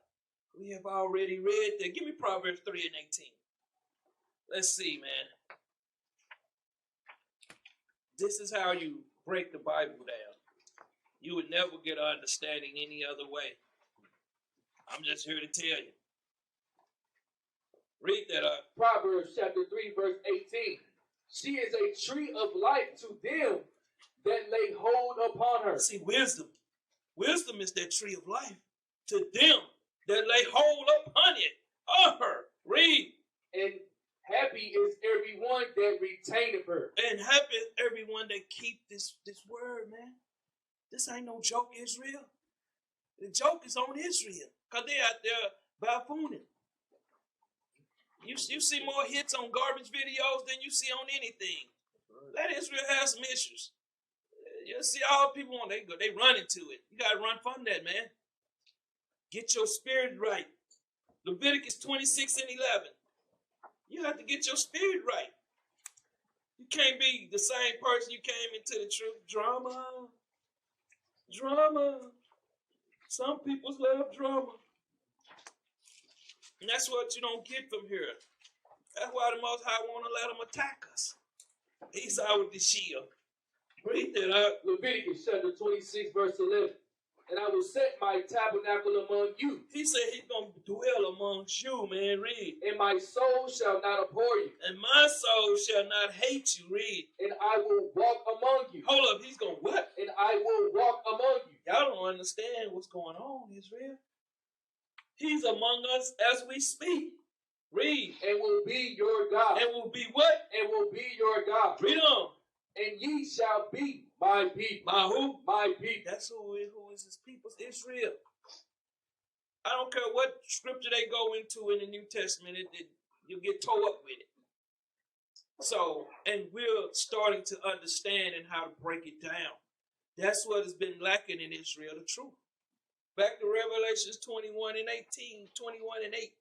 We have already read that. Give me Proverbs 3 and 18. Let's see, man. This is how you break the Bible down. You would never get an understanding any other way. I'm just here to tell you. Read that up. Proverbs chapter 3, verse 18. She is a tree of life to them that lay hold upon her. See, wisdom. Wisdom is that tree of life to them that lay hold upon it. On her. Read. And happy is everyone that retaineth her. And happy is everyone that keep this word, man. This ain't no joke, Israel. The joke is on Israel. Because they out there baffooning. You see more hits on garbage videos than you see on anything. Let Israel have some issues. You see all people want, they run into it. You got to run from that, man. Get your spirit right. Leviticus 26 and 11. You have to get your spirit right. You can't be the same person you came into the truth. Drama. Some people love drama. And that's what you don't get from here. That's why the Most High want to let them attack us. He's out with the shield. Read that up. Leviticus chapter 26, verse 11. And I will set my tabernacle among you. He said he's going to dwell amongst you, man. Read. And my soul shall not abhor you. And my soul shall not hate you. Read. And I will walk among you. Hold up. He's going to what? And I will walk among you. Y'all don't understand what's going on, Israel. He's among us as we speak. Read. And will be your God. And will be what? And will be your God. Read on. And ye shall be my people. My who? My people. That's who is his people, Israel. I don't care what scripture they go into in the New Testament, you'll get towed up with it. So, and we're starting to understand and how to break it down. That's what has been lacking in Israel, the truth. Back to Revelations 21 and 18, 21 and 8.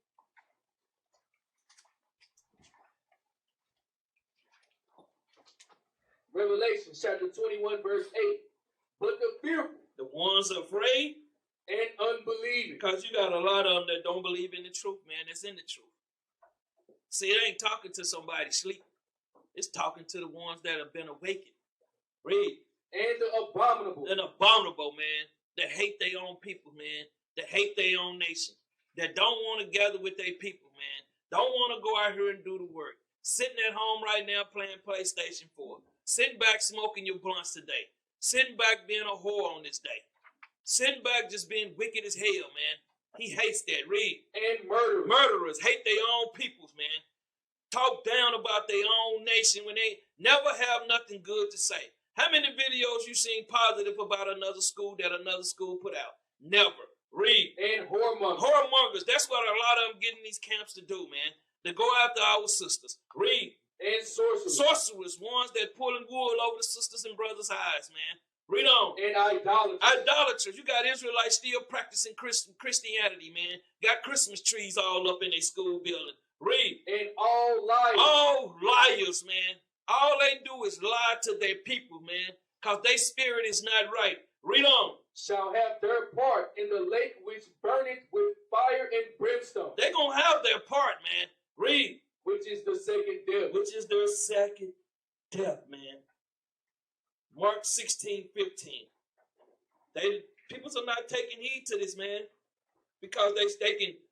Revelation chapter 21, verse 8. But the fearful, The ones afraid, and unbelieving. because you got a lot of them that don't believe in the truth, man, that's in the truth. See, it ain't talking to somebody sleep. It's talking to the ones that have been awakened. Read. And the abominable. An abominable, man, that hate their own people, man, that hate their own nation, that don't want to gather with their people, man, don't want to go out here and do the work. Sitting at home right now playing PlayStation 4. Sitting back smoking your blunts today. Sitting back being a whore on this day. Sitting back just being wicked as hell, man. He hates that. Read. And murderers. Murderers hate their own peoples, man. Talk down about their own nation when they never have nothing good to say. How many videos you seen positive about another school that another school put out? Never. Read. And whoremongers. Whoremongers. That's what a lot of them get in these camps to do, man. To go after our sisters. Read. And sorcerers. Sorcerers, ones that pulling wool over the sisters and brothers' eyes, man. Read on. And idolaters. Idolaters. You got Israelites still practicing Christianity, man. Got Christmas trees all up in their school building. Read. And all liars. All liars, man. All they do is lie to their people, man. Because their spirit is not right. Read on. Shall have their part in the lake which burneth with fire and brimstone. They're going to have their part, man. Read. Which is the second death. Which is their second death, man. Mark 16:15. People are not taking heed to this, man. Because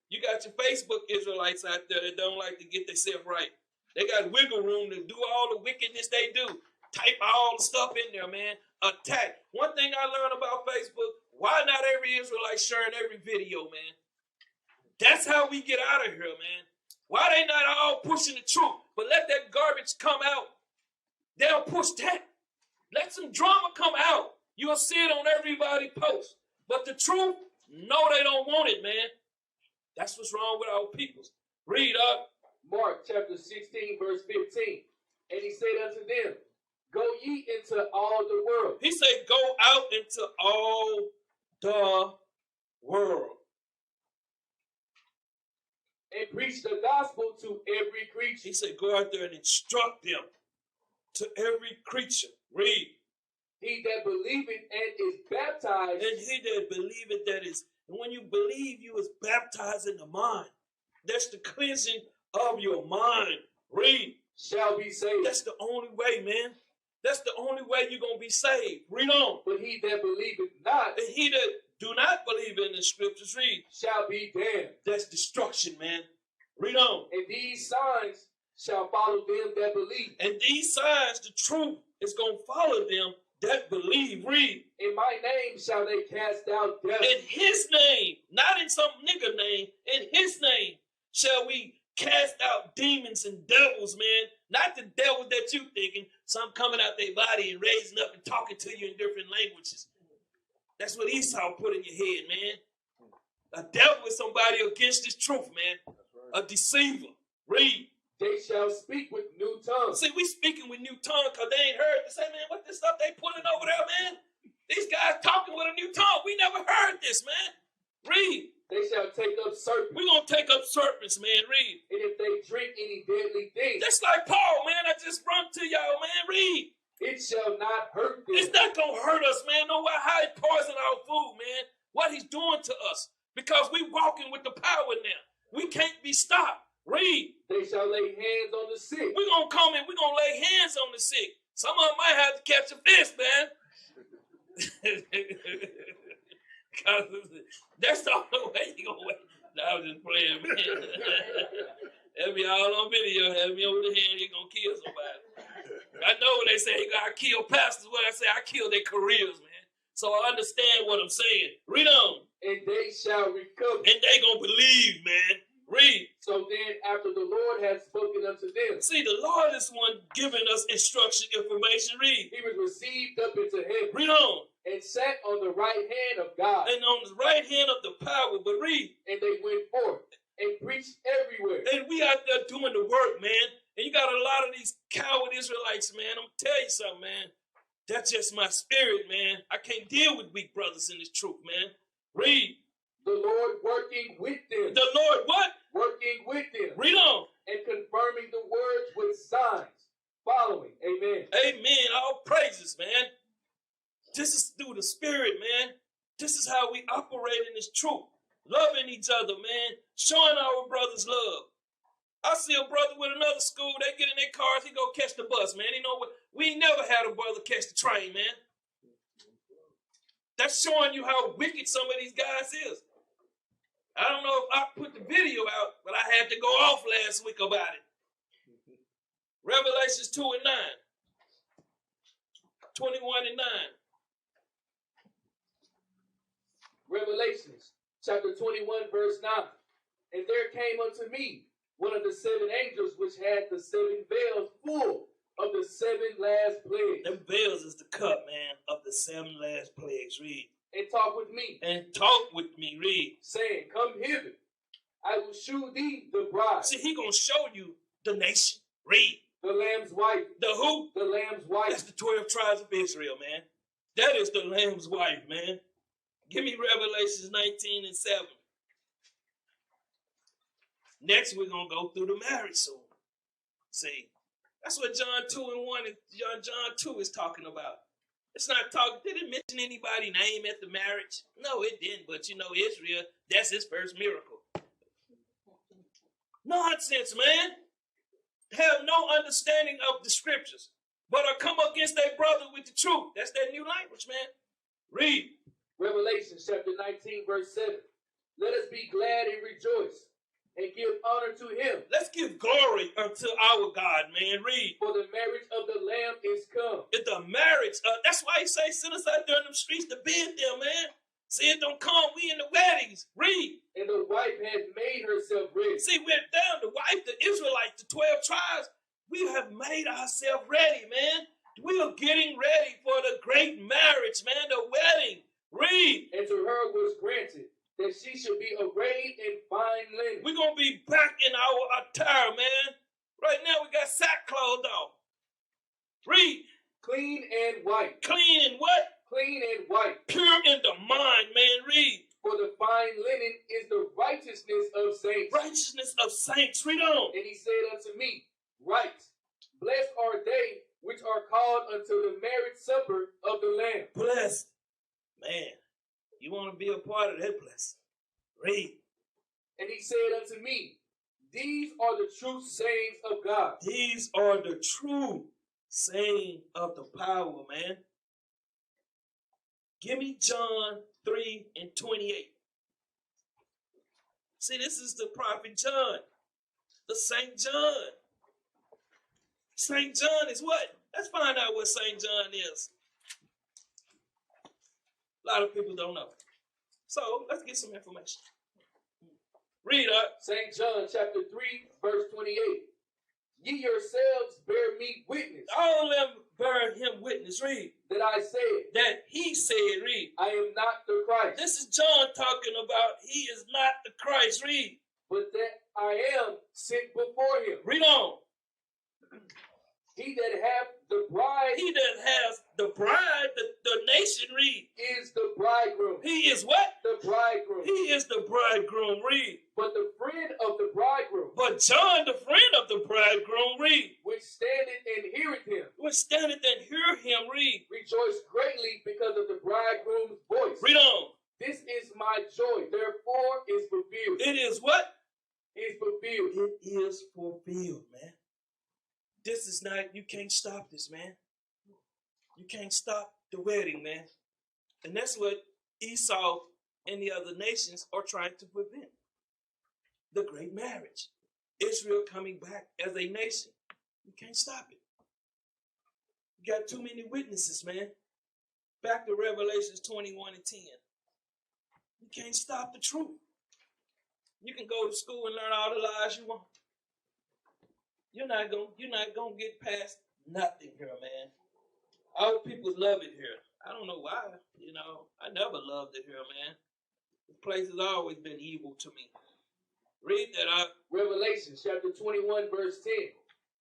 you got your Facebook Israelites out there that don't like to get themselves right. They got wiggle room to do all the wickedness they do. Type all the stuff in there, man. Attack. One thing I learned about Facebook, why not every Israelite sharing every video, man? That's how we get out of here, man. Why they not all pushing the truth? But let that garbage come out. They'll push that. Let some drama come out. You'll see it on everybody's post. But the truth, no, they don't want it, man. That's what's wrong with our peoples. Read up. Mark chapter 16, verse 15. And he said unto them, Go ye into all the world. He said, go out into all the world. and preach the gospel to every creature. He said, go out there and instruct them to every creature. Read. He that believeth and is baptized, And he that believeth, that is, and when you believe, you is baptized in the mind. That's the cleansing of your mind. Read. shall be saved. That's the only way, man. That's the only way you're going to be saved. Read on. But he that believeth not And he that do not believe in the scriptures, read. shall be damned. That's destruction, man. Read on. And these signs shall follow them that believe. And these signs, the truth, is going to follow them that believe. Read. In my name shall they cast out devils. In his name, not in some nigga name, in his name shall we cast out demons and devils, man. Not the devils that you thinking, some coming out their body and raising up and talking to you in different languages. That's what Esau put in your head, man. A devil is somebody against this truth, man. A deceiver. Read. They shall speak with new tongues. See, we speaking with new tongue because they ain't heard. They say, man, what this stuff they pulling over there, man? These guys talking with a new tongue. We never heard this, man. Read. They shall take up serpents. We're going to take up serpents, man. Read. And if they drink any deadly thing, Just like Paul, man. I just run to y'all, man. Read. it shall not hurt them. It's not going to hurt us, man. No matter how he poison our food, man. What he's doing to us. Because we walking with the power now. We can't be stopped. Read. They shall lay hands on the sick. We're going to come in. We're going to lay hands on the sick. Some of them might have to catch a fish, man. That's the only way you're going to wait. No, I was just playing, man. Have me all on video. Have me over the hand. You're going to kill somebody. I know when they say you got to kill pastors. When I say I kill their careers, man. So I understand what I'm saying. Read on. And they shall recover. And they going to believe, man. Read. So then, after the Lord had spoken unto them, See, the Lord is one giving us instruction, information. Read. he was received up into heaven Read on. and sat on the right hand of God. And on the right hand of the power. But read. And they went forth and preached everywhere. And we out there doing the work, man. And you got a lot of these coward Israelites, man. I'm gonna tell you something, man. That's just my spirit, man. I can't deal with weak brothers in this truth, man. Read. The Lord working with them. The Lord what? Working with them. Read on. And confirming the words with signs following. Amen. Amen. All praises, man. This is through the spirit, man. This is how we operate in this truth. Loving each other, man. Showing our brothers love. I see a brother with another school. They get in their cars. He go catch the bus, man. You know what? We ain't never had a brother catch the train, man. That's showing you how wicked some of these guys is. I don't know if I put the video out, but I had to go off last week about it. Revelations 2 and 9. 21 and 9. Revelations chapter 21 verse 9. And there came unto me one of the seven angels which had the seven veils full of the seven last plagues. Them veils is the cup, man, of the 7 last plagues. Read. And talk with me, And talk with me. Read. saying, Come hither, I will shew thee the bride, See, he gonna show you the nation. Read. the Lamb's wife, The who? the Lamb's That's wife. the 12 tribes of Israel, man. That is the Lamb's wife, man. Give me Revelations 19 and 7. Next, we're going to go through the marriage soon. See, that's what John 2 and 1 and John 2 is talking about. It's not talking, did it mention anybody's name at the marriage? No, it didn't, but you know, Israel, that's his first miracle. Nonsense, man. Have no understanding of the scriptures, but are come against their brother with the truth. That's that new language, man. Read. Revelation chapter 19 verse 7. Let us be glad and rejoice and give honor to him, Let's give glory unto our God, man. Read. for the marriage of the Lamb is come. It's the marriage. That's why he say, send us out there in them streets to bid them, man. See, it don't come. We in the weddings. Read. And the wife had made herself ready. See, we're down. The wife, the Israelites, the 12 tribes, we have made ourselves ready, man. We are getting ready for the great marriage, man, the wedding. Read. And to her was granted that she should be arrayed in fine linen, We're going to be back in our attire, man. Right now, we got sackcloth on. Read. clean and white. Clean and what? Clean and white. Pure in the mind, man. Read. For the fine linen is the righteousness of saints. Righteousness of saints. Read on. And he said unto me, Right, blessed are they which are called unto the marriage supper of the Lamb. Blessed. Man, you want to be a part of that blessing. Read. And he said unto me, These are the true sayings of God. These are the true saying of the power, man. Give me John 3:28. See, this is the prophet John, the Saint John. Saint John is what? Let's find out what Saint John is. A lot of people don't know. So let's get some information. Read up. St. John chapter 3, verse 28. Ye yourselves bear me witness All of them bear him witness. Read. that I said, That he said, read. I am not the Christ, This is John talking about he is not the Christ. Read. but that I am sent before him. Read on. He that hath the bride He that has the bride, the nation, read. is the bridegroom. He is what? The bridegroom. He is the bridegroom, read. But the friend of the bridegroom, But John, the friend of the bridegroom, read. which standeth and heareth him, Which standeth and hear him, read. rejoice greatly because of the bridegroom's voice. Read on. This is my joy, therefore is fulfilled. It is what? Is fulfilled. It is fulfilled, man. This is not, you can't stop this, man. You can't stop the wedding, man. And that's what Esau and the other nations are trying to prevent. The great marriage. Israel coming back as a nation. You can't stop it. You got too many witnesses, man. Back to Revelations 21:10. You can't stop the truth. You can go to school and learn all the lies you want. You're not gonna get past nothing here, man. Our people love it here. I don't know why. I never loved it here, man. This place has always been evil to me. Read that up. Revelation chapter 21, verse 10.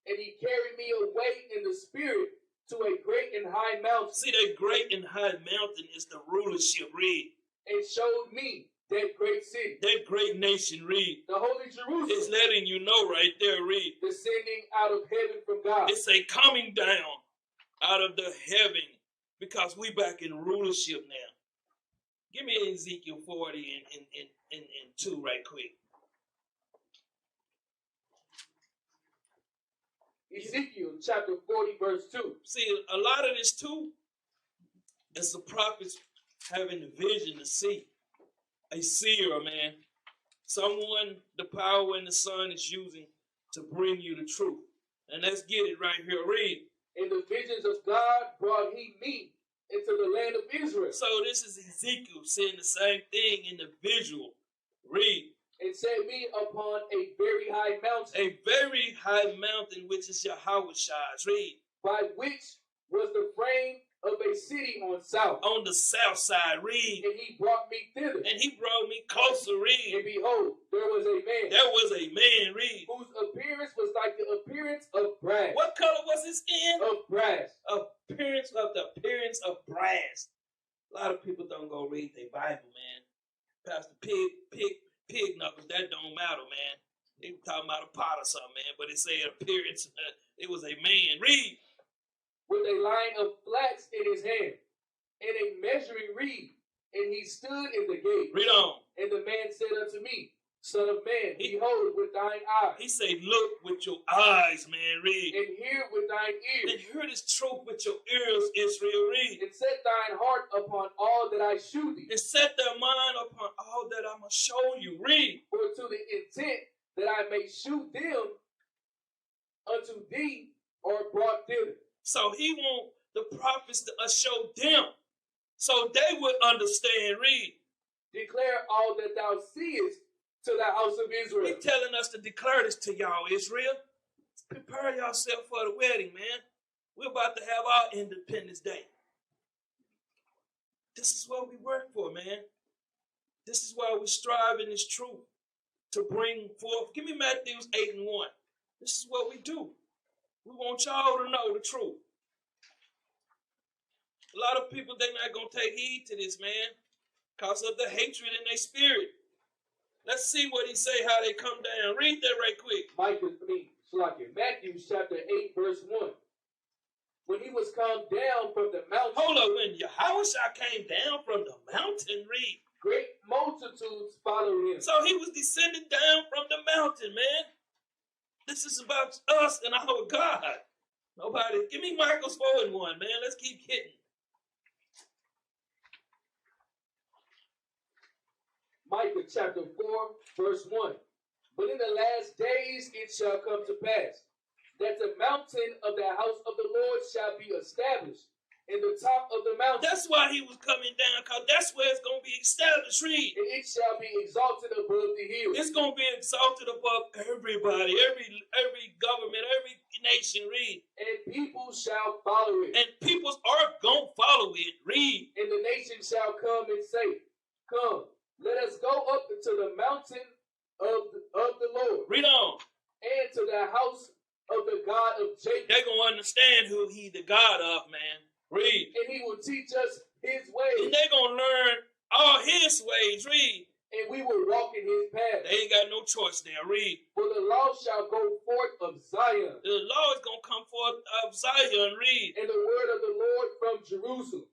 And he carried me away in the spirit to a great and high mountain, See, that great and high mountain is the rulership. Read. and showed me that great city, That great nation. Read. the holy Jerusalem, It's letting you know right there. Read. descending out of heaven from God. It's a coming down out of the heaven because we back in rulership now. Give me Ezekiel 40 and 2 right quick. Ezekiel chapter 40, verse 2. See, a lot of this too is the prophets having the vision to see. A seer, man. Someone the power and the Son is using to bring you the truth. And let's get it right here. Read. In the visions of God brought he me into the land of Israel, So this is Ezekiel saying the same thing in the visual. Read. and set me upon a very high mountain, A very high mountain, which is Yahweh Shai. Read. by which was the frame of a city on south. On the south side. Read. And he brought me thither, And he brought me closer. and Read. behold, there was a man There was a man. Read. whose appearance was like the appearance of brass. What color was his skin? Of brass. Appearance of brass. A lot of people don't go read their Bible, man. Pastor Pig Knuckles, that don't matter, man. They were talking about a pot or something, man. But it said appearance, it was a man. Read. With a line of flax in his hand, and a measuring reed, and he stood in the gate. Read on. And the man said unto me, Son of man, He- behold with thine eyes, He said, look with your eyes, man. Read. and hear with thine And ears, hear this truth with your ears, Israel. Read. and set thine heart upon all that I shew thee, And set their mind upon all that I'm going to show you. Read. for to the intent that I may shew them unto thee are brought thither. So he want the prophets to show them so they would understand. Read. Declare all that thou seest to the house of Israel. He's telling us to declare this to y'all, Israel. Prepare yourself for the wedding, man. We're about to have our Independence Day. This is what we work for, man. This is why we strive in this truth to bring forth. Give me Matthew 8:1. This is what we do. We want y'all to know the truth. A lot of people, they're not going to take heed to this, man. because of the hatred in their spirit. Let's see what he say, how they come down. Read that right quick. Matthew chapter 8, verse 1. When he was come down from the mountain. Hold up, when Yahushua came down from the mountain, read. Great multitudes followed him. So he was descending down from the mountain, man. This is about us and our God. Nobody, give me Marcos 4:1, man. Let's keep hitting. Micah chapter 4, verse 1. But in the last days it shall come to pass that the mountain of the house of the Lord shall be established in the top of the mountain. That's why he was coming down, because that's where it's going to be established. Read. And it shall be exalted above the hills. It's going to be exalted above everybody, every government, every nation. Read. And people shall follow it. And peoples are going to follow it. Read. And the nation shall come and say, come, let us go up to the mountain of the Lord. Read on. And to the house of the God of Jacob. They're going to understand who he the God of, man. Read. And he will teach us his ways. And they're going to learn all his ways. Read. And we will walk in his path. They ain't got no choice there. Read. For the law shall go forth of Zion. The law is going to come forth of Zion. Read. And the word of the Lord from Jerusalem.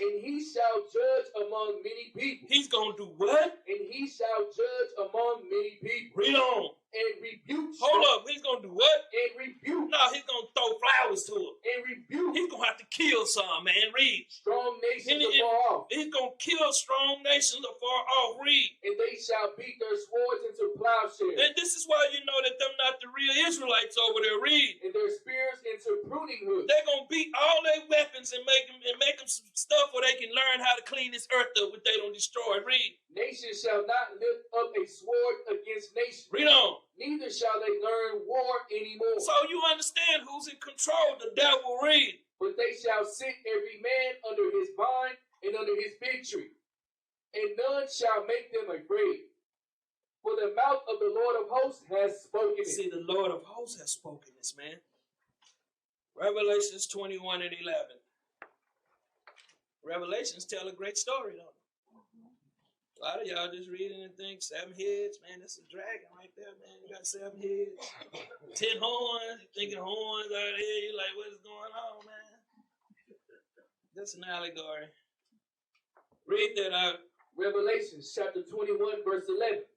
And he shall judge among many people. He's going to do what? And he shall judge among many people. Read on. And rebuke. Hold up. He's going to do what? And rebuke. No, he's going to throw flowers to him. And rebuke. He's going to have to kill some, man. Read. Strong nations afar off. He's going to kill strong nations afar off. Read. And they shall beat their swords into plowshares. And this is why you know that them not the real Israelites over there. Read. And their spears into pruning hooks. They're going to beat all their weapons and make them some stuff where they can learn how to clean this earth up if they don't destroy it. Read. Nation shall not lift up a sword against nation. Read on. Neither shall they learn war anymore. So you understand who's in control. The devil. Read. But they shall sit every man under his vine and under his fig tree, and none shall make them afraid. For the mouth of the Lord of hosts has spoken it. See, the Lord of hosts has spoken this, man. Revelations 21 and 11. Revelations tell a great story, don't they? A lot of y'all just reading and think 7 heads, man, that's a dragon right there, man. You got 7 heads, 10 horns, thinking horns out here. You're like, what is going on, man? That's an allegory. Read that out. Revelation chapter 21, verse 11.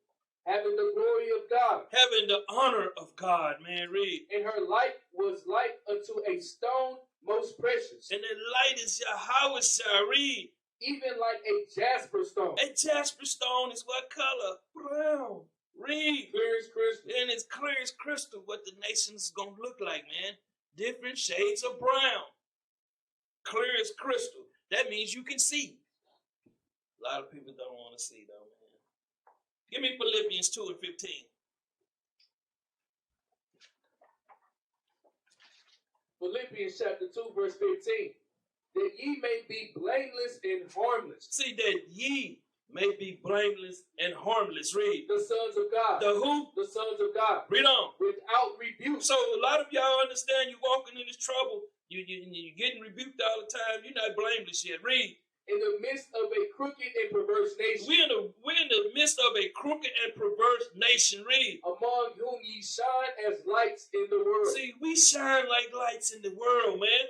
Having the glory of God. Having the honor of God, man. Read. And her light was like unto a stone most precious. And the light is Yahushua. Read. Even like a jasper stone. A jasper stone is what color? Brown. Read. Clear as crystal. And it's clear as crystal what the nation's going to look like, man. Different shades of brown. Clear as crystal. That means you can see. A lot of people don't want to see, though, man. Give me Philippians 2 and 15. Philippians chapter 2, verse 15. That ye may be blameless and harmless. See, that ye may be blameless and harmless. Read. The sons of God. The who? The sons of God. Read on. Without rebuke. So a lot of y'all understand you walking in this trouble. You're getting rebuked all the time. You're not blameless yet. Read. In the midst of a crooked and perverse nation. We're in the midst of a crooked and perverse nation. Read. Among whom ye shine as lights in the world. See, we shine like lights in the world, man.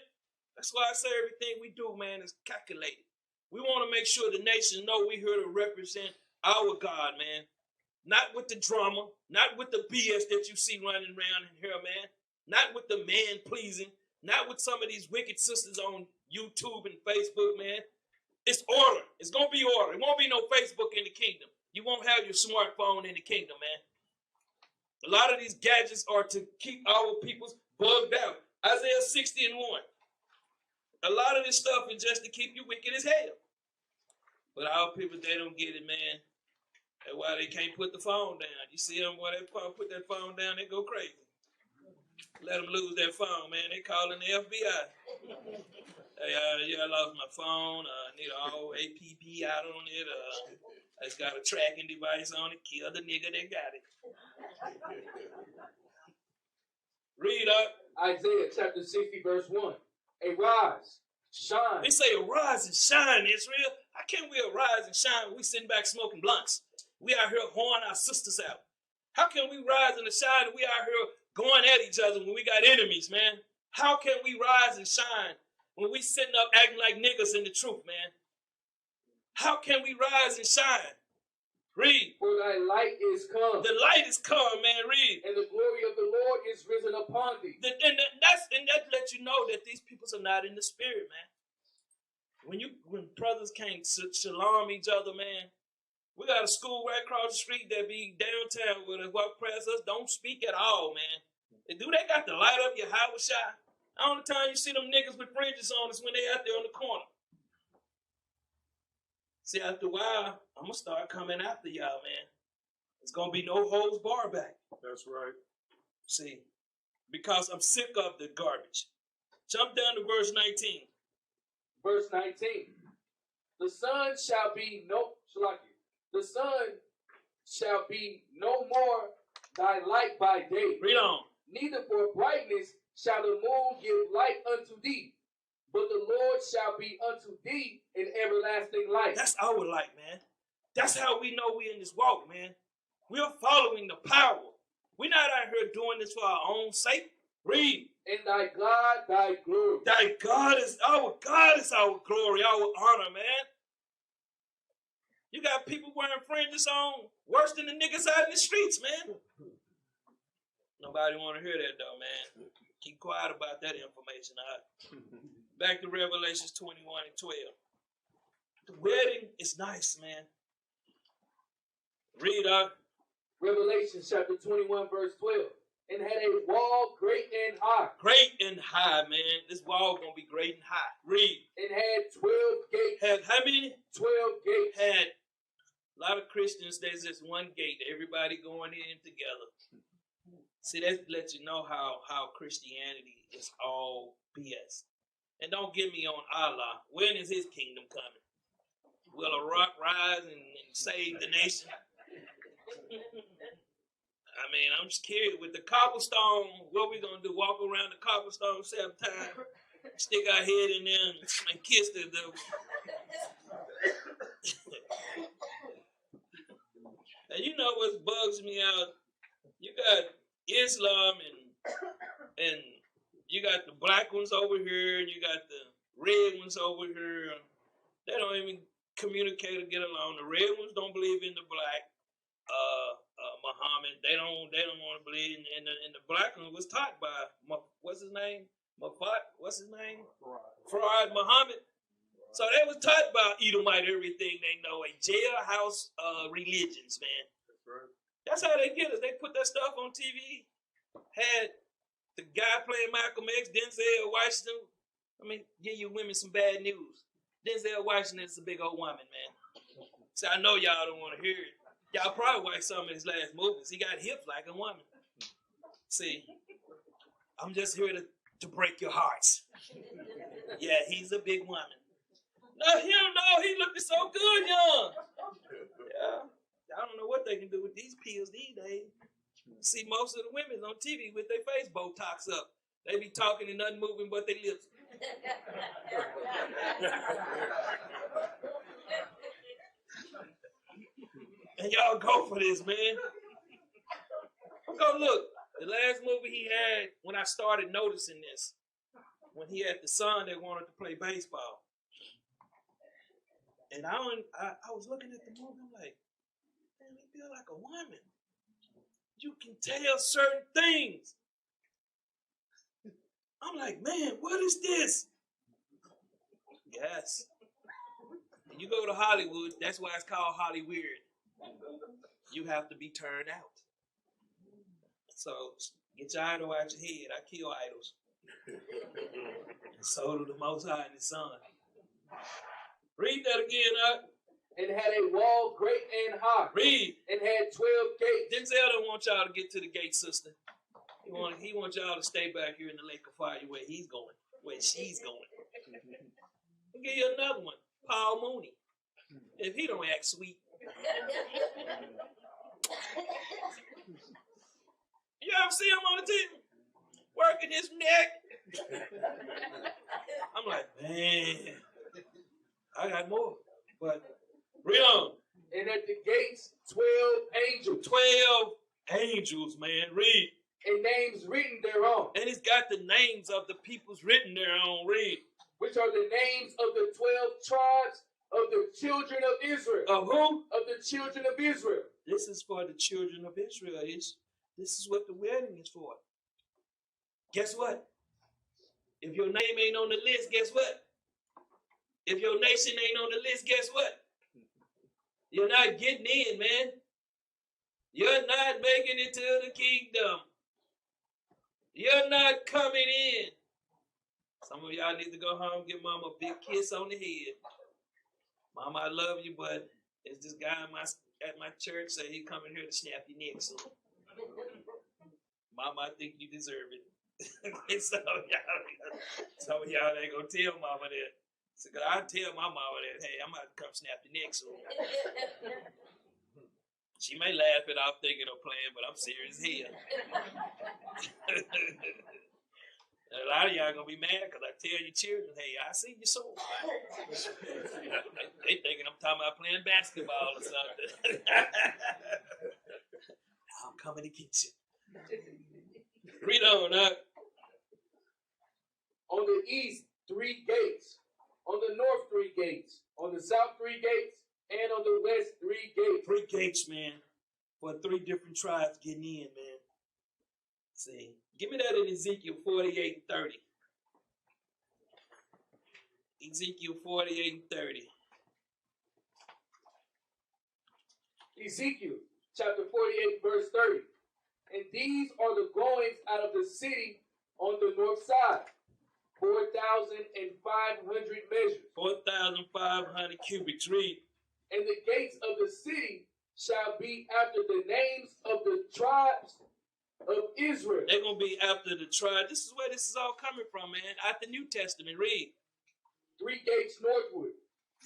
That's why I say everything we do, man, is calculated. We want to make sure the nation know we're here to represent our God, man. Not with the drama, not with the BS that you see running around in here, man. Not with the man-pleasing, not with some of these wicked sisters on YouTube and Facebook, man. It's order. It's going to be order. It won't be no Facebook in the kingdom. You won't have your smartphone in the kingdom, man. A lot of these gadgets are to keep our peoples bugged out. Isaiah 60 and 1. A lot of this stuff is just to keep you wicked as hell. But our people, they don't get it, man. That's why they can't put the phone down. You see them, when they put that phone down, they go crazy. Let them lose their phone, man. They calling the FBI. Hey, I lost my phone. I need all APP out on it. It's got a tracking device on it. Kill the nigga that got it. Read up. Isaiah chapter 60, verse 1. Arise, shine. They say arise and shine, Israel. How can we arise and shine when we sitting back smoking blunts? We out here whoring our sisters out. How can we rise and shine and we out here going at each other when we got enemies, man? How can we rise and shine when we sitting up acting like niggas in the truth, man? How can we rise and shine? Read. For thy light is come. The light is come, man. Read. And the glory of the Lord is risen upon thee. And that lets you know that these people are not in the spirit, man. When brothers can't shalom each other, man. We got a school right across the street that be downtown with us. What press us don't speak at all, man. They got to light up your house shot. The only time you see them niggas with fringes on is when they out there on the corner. See, after a while, I'm going to start coming after y'all, man. It's going to be no holds bar back. That's right. See, because I'm sick of the garbage. Jump down to verse 19. Verse 19. The sun shall be no more thy light by day. Read on. Neither for brightness shall the moon give light unto thee. But the Lord shall be unto thee an everlasting light. That's our light, man. That's how we know we in this walk, man. We're following the power. We're not out here doing this for our own sake. Read. And thy God, thy glory. Thy God is our glory, our honor, man. You got people wearing fringes on worse than the niggas out in the streets, man. Nobody want to hear that, though, man. Keep quiet about that information. Back to Revelations 21 and 12. The wedding is nice, man. Read up. Revelation chapter 21, verse 12. And had a wall great and high. Great and high, man. This wall gonna be great and high. Read. And had 12 gates. Had how many? 12 gates. Had a lot of Christians, there's this one gate, everybody going in together. See, that lets you know how Christianity is all BS. And don't get me on Allah. When is his kingdom coming? Will a rock rise and save the nation? I mean, I'm just curious. With the cobblestone, what we going to do? Walk around the cobblestone 7 times, stick our head in there and kiss the And you know what bugs me out? You got Islam and you got the black ones over here, and you got the red ones over here. They don't even communicate or get along. The red ones don't believe in the black Muhammad. They don't want to believe in the black one was taught by what's his name? Farad Muhammad. So they was taught by Edomite everything they know, a jailhouse religions, man. That's right. That's how they get us. They put that stuff on TV. Had the guy playing Malcolm X, Denzel Washington. I mean, give you women some bad news. Denzel Washington is a big old woman, man. So I know y'all don't want to hear it. Y'all probably watched some of his last movies. He got hips like a woman. See, I'm just here to break your hearts. Yeah, he's a big woman. No, he looking so good, young. Yeah, I don't know what they can do with these pills these days. See most of the women on TV with their face Botox up. They be talking and nothing moving but their lips. And y'all go for this, man. Go look. The last movie he had, when I started noticing this, when he had the son that wanted to play baseball. And I was looking at the movie, I'm like, man, he feel like a woman. You can tell certain things. I'm like, man, what is this? Yes. When you go to Hollywood, that's why it's called Hollyweird. You have to be turned out. So get your idol out your head. I kill idols. And so do the Most High and His Son. Read that again, And had a wall great and high. Read. And had 12 gates. Denzel don't want y'all to get to the gate, sister. He want y'all to stay back here in the lake of fire where he's going, where she's going. I'll give you another one, Paul Mooney. If he don't act sweet. You ever see him on the TV? Working his neck. I'm like, man. Man, I got more. But read on. And at the gates 12 angels, 12 angels, man. Read. and names written thereon, And it's got the names of the peoples written there on. Read. which are the names of the 12 tribes of the children of Israel. Of who? Of the children of Israel. This is for the children of Israel. This is what the wedding is for. Guess what? If your name ain't on the list, guess what? If your nation ain't on the list, guess what? You're not getting in, man. You're not making it to the kingdom. You're not coming in. Some of y'all need to go home and give mama a big kiss on the head. Mama, I love you, but it's this guy at my church say he coming here to snap your neck soon. Mama, I think you deserve it. Some of y'all ain't gonna tell mama that. So I tell my mama that, hey, I'm about to come snap your neck soon. She may laugh it off thinking of playing, but I'm serious as hell. A lot of y'all gonna be mad because I tell your children, hey, I see you soon. They thinking I'm talking about playing basketball or something. I'm coming to get you. Read on, On the east, 3 gates. On the north, 3 gates. On the south, 3 gates. And on the west, 3 gates. 3 gates, man. For 3 different tribes getting in, man. See. Give me that in Ezekiel 48 and 30. Ezekiel 48 and 30. Ezekiel chapter 48, verse 30. And these are the goings out of the city on the north side. 4,500 measures. 4,500 cubits. Read. And the gates of the city shall be after the names of the tribes of Israel. They're going to be after the tribe. This is where this is all coming from, man. Out the New Testament. Read. 3 gates northward.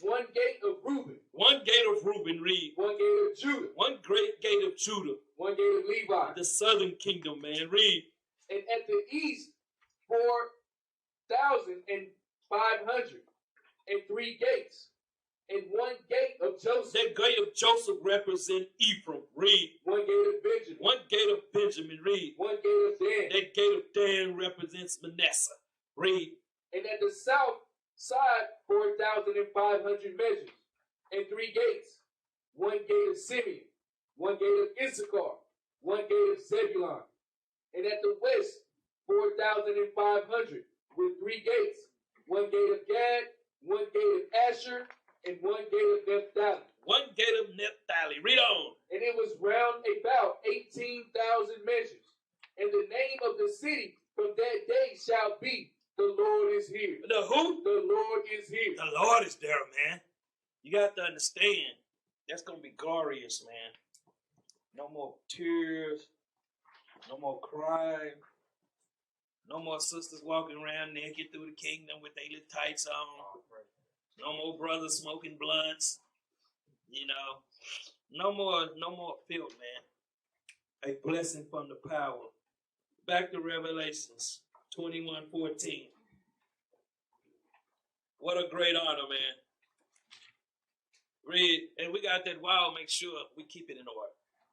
1 gate of Reuben. 1 gate of Reuben. Read. 1 gate of Judah. 1 great gate of Judah. 1 gate of Levi. The southern kingdom, man. Read. And at the east, 4,500 and 3 gates. And 1 gate of Joseph. That gate of Joseph represent Ephraim. Read. 1 gate of Benjamin. 1 gate of Benjamin. Read. 1 gate of Dan. That gate of Dan represents Manasseh. Read. And at the south side, 4,500 measures. And 3 gates. 1 gate of Simeon. 1 gate of Issachar. 1 gate of Zebulun. And at the west, 4,500 with 3 gates. 1 gate of Gad. 1 gate of Asher. And 1 gate of Naphtali. 1 gate of Naphtali. Read on. And it was round about 18,000 measures. And the name of the city from that day shall be, the Lord is here. The who? The Lord is here. The Lord is there, man. You got to understand. That's going to be glorious, man. No more tears. No more crying. No more sisters walking around naked through the kingdom with their little tights on. No more brothers smoking blunts. You know. No more filth, man. A blessing from the power. Back to Revelations 21:14. What a great honor, man. Read. And we got that wall. Make sure we keep it in order.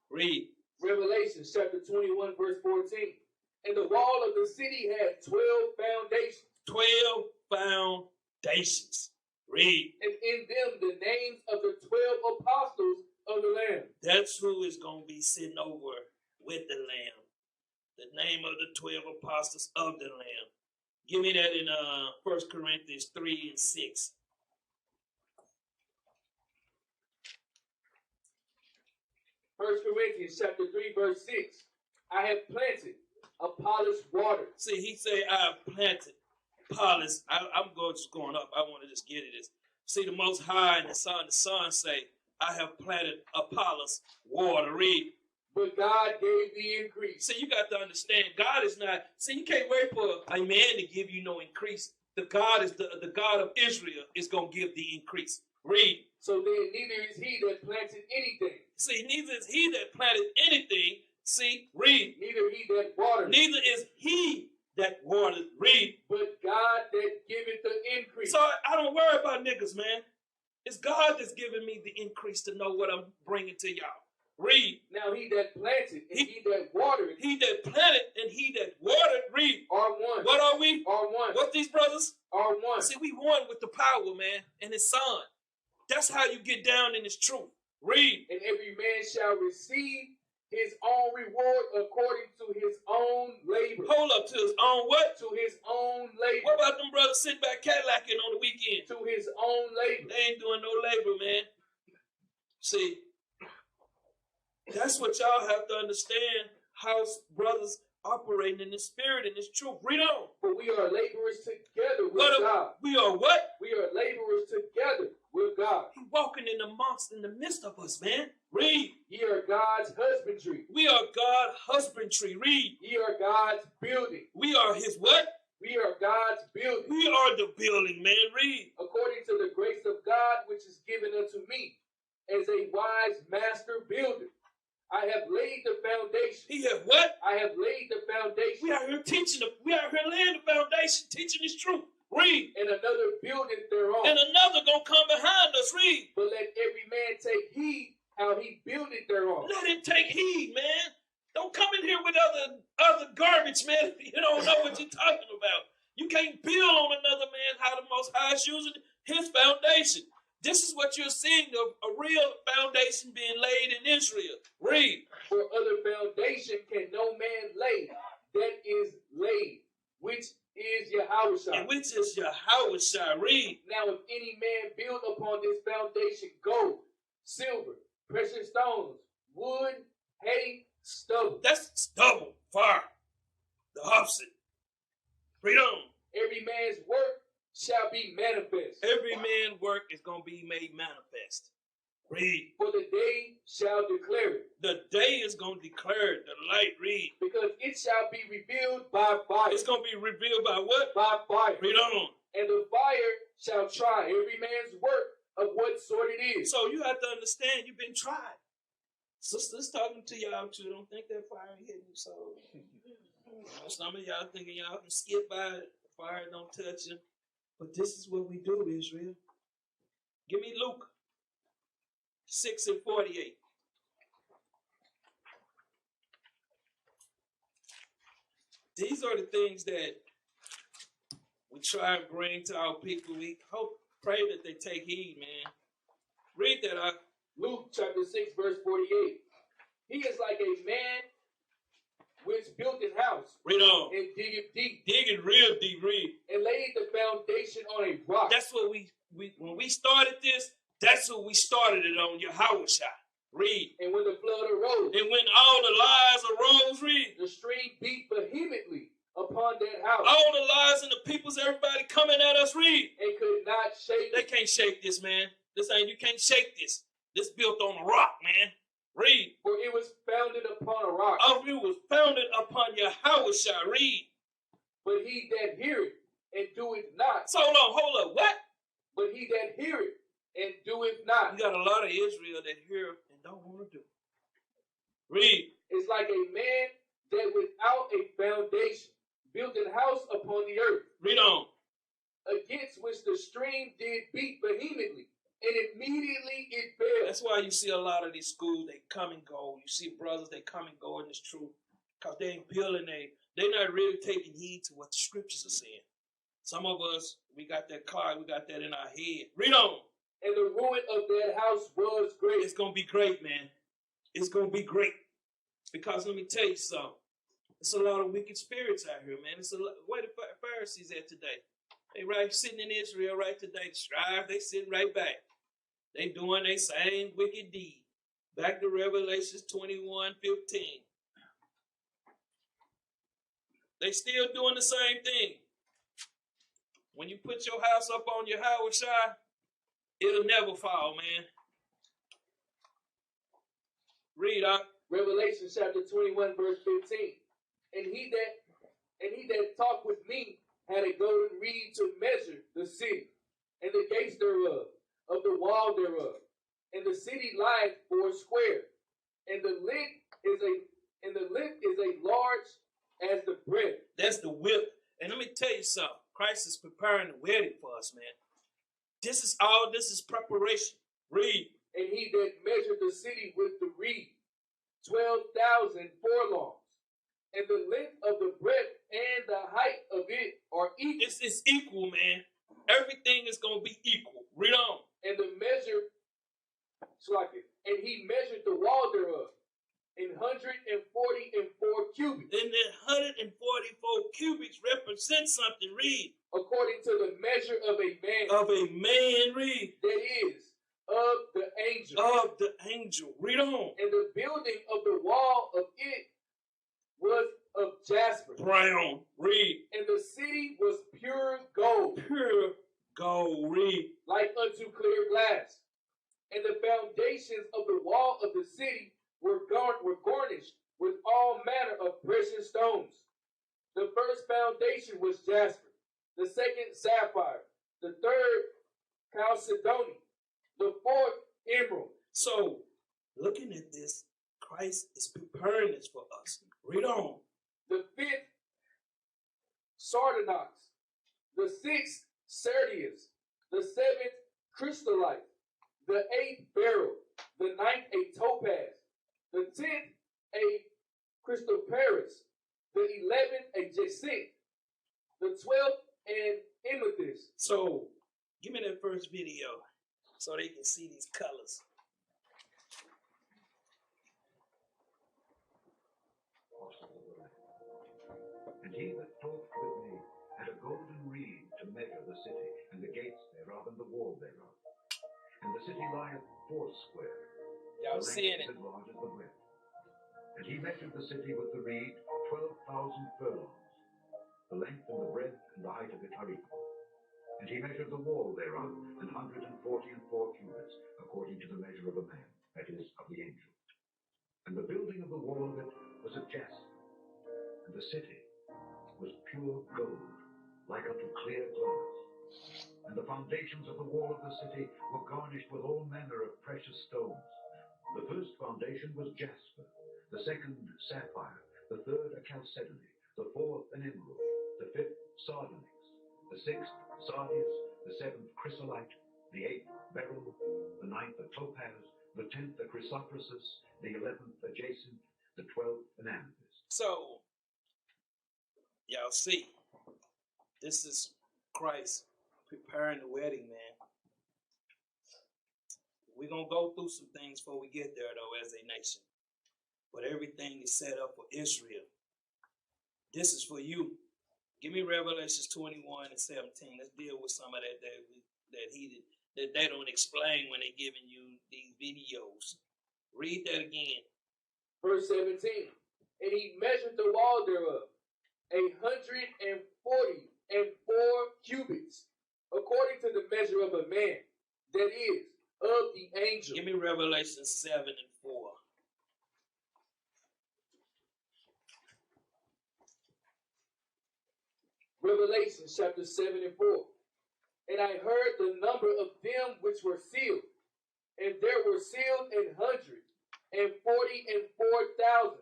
Read. Revelation chapter 21, verse 14. And the wall of the city had 12 foundations. 12 foundations. Read. And in them the names of the 12 apostles of the Lamb. That's who is going to be sitting over with the Lamb. The name of the 12 apostles of the Lamb. Give me that in 1 Corinthians 3 and 6. 1 Corinthians chapter 3, verse 6. I have planted, Apollos watered. See, he say, I have planted, Apollos. I'm just going up. I want to just get it. See, the Most High and the Son say, I have planted, Apollos water. Read. But God gave the increase. See, you got to understand, God is not, see, you can't wait for a man to give you no increase. The God is the God of Israel is going to give the increase. Read. So then neither is he that planted anything. See, neither is he that planted anything. See, read. Neither he that watered. Neither is he that watered. Read. But God that giveth the increase. So niggas, man. It's God that's giving me the increase to know what I'm bringing to y'all. Read. Now he that planted and he that watered He that planted and he that watered. Read. are one. What are we? Are one. What these brothers? Are one. See, we one with the power, man, and his son. That's how you get down in this truth. Read. And every man shall receive his own reward according to his own labor. Hold up, to his own what? To his own labor. What about them brothers sitting back Cadillacing on the weekend? To his own labor. They ain't doing no labor, man. See, that's what y'all have to understand, how brothers operating in the spirit and this truth. Read on. For we are laborers together with What God. we are what? We are laborers together with God. He walking in the midst of us, man. Read. Ye are God's husbandry. We are God husbandry. Read. Ye are God's building. We are his what? We are God's building. We are the building, man. Read. According to the grace of God which is given unto me as a wise master builder. I have laid the foundation. He have what? I have laid the foundation. We out here teaching. We out here laying the foundation, teaching this truth. Read. And another building thereon. And another gonna come behind us. Read. But let every man take heed how he builded thereon. Let him take heed, man. Don't come in here with other garbage, man. You don't know what you're talking about. You can't build on another man how the Most High is using his foundation. This is what you're seeing, a real foundation being laid in Israel. Read. For other foundation can no man lay that is laid, which is Yahushua. And which is Yahushua. Read. Now if any man build upon this foundation gold, silver, precious stones, wood, hay, stubble. That's stubble, fire. The opposite. Read on. Every man's work shall be manifest. Every man's work is going to be made manifest. Read. For the day shall declare it. The day is going to declare it, the light. Read. Because it shall be revealed by fire. It's going to be revealed by what? By fire. Read on. And the fire shall try every man's work of what sort it is. So you have to understand, you've been tried. Sisters talking to y'all too. Don't think that fire hitting you. So some of y'all thinking y'all can skip by it. The fire don't touch you. But this is what we do, Israel. Give me Luke 6:48. These are the things that we try and bring to our people. We pray that they take heed, man. Read that out. Luke chapter 6, verse 48. He is like a man which built his house. Read on. And dig it deep. Dig it real deep. Read. And laid the foundation on a rock. That's what we when we started this, that's what we started it on, Yahushua. Read. And when the flood arose. And when all the lies arose, read. The stream beat vehemently upon that house. All the lies and the peoples, everybody coming at us, read. And could not shake They it. can't shake this, man. You can't shake this. This built on a rock, man. Read. For it was founded upon a rock. It was founded upon Yahushua. Read. But he that heareth and doeth not. So hold up. What? But he that heareth and doeth not. You got a lot of Israel that hear and don't want to do. Read. Is like a man that without a foundation built a house upon the earth. Read on. Against which the stream did beat vehemently. And immediately it fell. That's why you see a lot of these schools, they come and go. You see brothers, they come and go in this truth. Because they ain't building, they're not really taking heed to what the scriptures are saying. Some of us, we got that cloud, we got that in our head. Read on. And the ruin of that house was great. It's going to be great, man. It's going to be great. Because let me tell you something. It's a lot of wicked spirits out here, man. It's a lot, where the Pharisees at today? They right sitting in Israel right today. Strive, they sitting right back. They doing their same wicked deed. Back to Revelations 21:15. They still doing the same thing. When you put your house up on your Yahushua, it'll never fall, man. Read out. Revelation chapter 21, verse 15. And he that talked with me had a golden reed to measure the city, and the gates thereof, of the wall thereof. And the city lieth 4 square, and the length is a large as the breadth. That's the width. And let me tell you something. Christ is preparing the wedding for us, man. This is preparation. Read. And he that measured the city with the reed, 12,000 furlongs, and the length of the breadth and the height of it are equal. It's equal, man. Everything is gonna be equal. Read on. And the measure, and he measured the wall thereof in 144 cubits. And the 144 cubits represent something. Read. According to the measure of a man. Of a man. Read. That is, of the angel. Of the angel. Read on. And the building of the wall of it was of jasper. Brown. Read. And the city was pure gold. Pure gold. Read. Like unto clear glass. And the foundations of the wall of the city were garnished with all manner of precious stones. The first foundation was jasper, the second sapphire, the third chalcedony, the fourth emerald. So, looking at this, Christ is preparing this for us. Read on. The fifth sardonyx, the sixth sardius, the seventh chrysolite, the eighth beryl, the ninth a topaz, the 10th a chrysoprase, the 11th a jacinth, the 12th an amethyst. So, give me that first video so they can see these colors. And he that talked with me had a golden reed to measure the city, and the gates thereof, and the wall thereof. And the city lieth foursquare. Y'all seeing it? As large as the breadth. And he measured the city with the reed 12,000 furlongs. The length and the breadth and the height of it are equal. And he measured the wall thereof 144 cubits, according to the measure of a man, that is, of the angel. And the building of the wall of it was of jasper, and the city was pure gold, like unto clear glass. And the foundations of the wall of the city were garnished with all manner of precious stones. The first foundation was jasper, the second sapphire, the third a chalcedony, the fourth an emerald, the fifth sardonyx, the sixth sardius, the seventh chrysolite, the eighth beryl, the ninth a topaz, the 10th a chrysoprasus, the 11th a jacinth, the 12th an amethyst. So, y'all see, this is Christ preparing the wedding, man. We're going to go through some things before we get there, though, as a nation. But everything is set up for Israel. This is for you. Give me Revelations 21 and 17. Let's deal with some of that that they don't explain when they're giving you these videos. Read that again. Verse 17. And he measured the wall thereof 144 cubits, according to the measure of a man, that is, of the angel. Give me Revelation 7 and 4. Revelation chapter 7 and 4. And I heard the number of them which were sealed, and there were sealed 144,000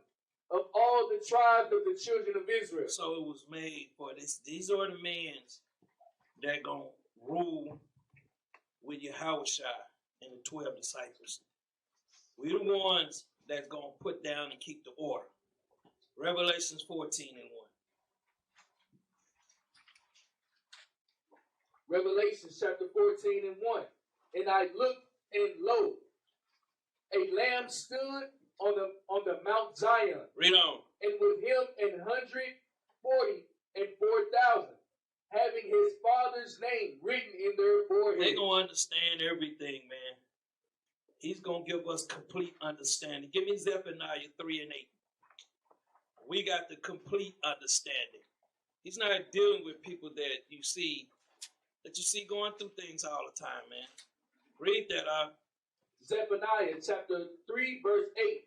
of all the tribes of the children of Israel. So it was made for this. These are the men that gonna rule with Yahushua and the 12 disciples. We're the ones that's gonna put down and keep the order. Revelations 14 and 1. Revelation chapter 14 and 1. And I looked, and lo, a lamb stood on the Mount Zion. Read on. And with him 144,000, having his father's name written in their foreheads. They're gonna understand everything, man. He's gonna give us complete understanding. Give me Zephaniah 3 and 8. We got the complete understanding. He's not dealing with people that you see going through things all the time, man. Read that out. Zephaniah chapter 3 verse 8.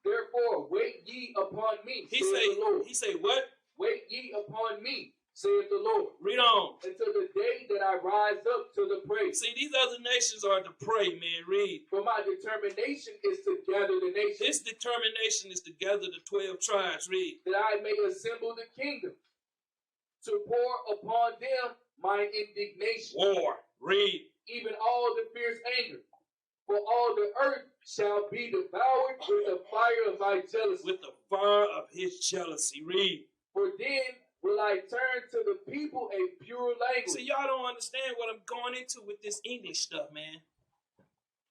Therefore wait ye upon me, He saith the Lord. say what? Wait ye upon me, saith the Lord. Read on. Until the day that I rise up to the praise. See, these other nations are to pray, man. Read. For my determination is to gather the nations. His determination is to gather the 12 tribes. Read. That I may assemble the kingdom, to pour upon them my indignation. War. Read. even all the fierce anger. For all the earth shall be devoured with the fire of my jealousy. With the fire of his jealousy. Read. For then will I turn to the people a pure language. See, y'all don't understand what I'm going into with this English stuff, man.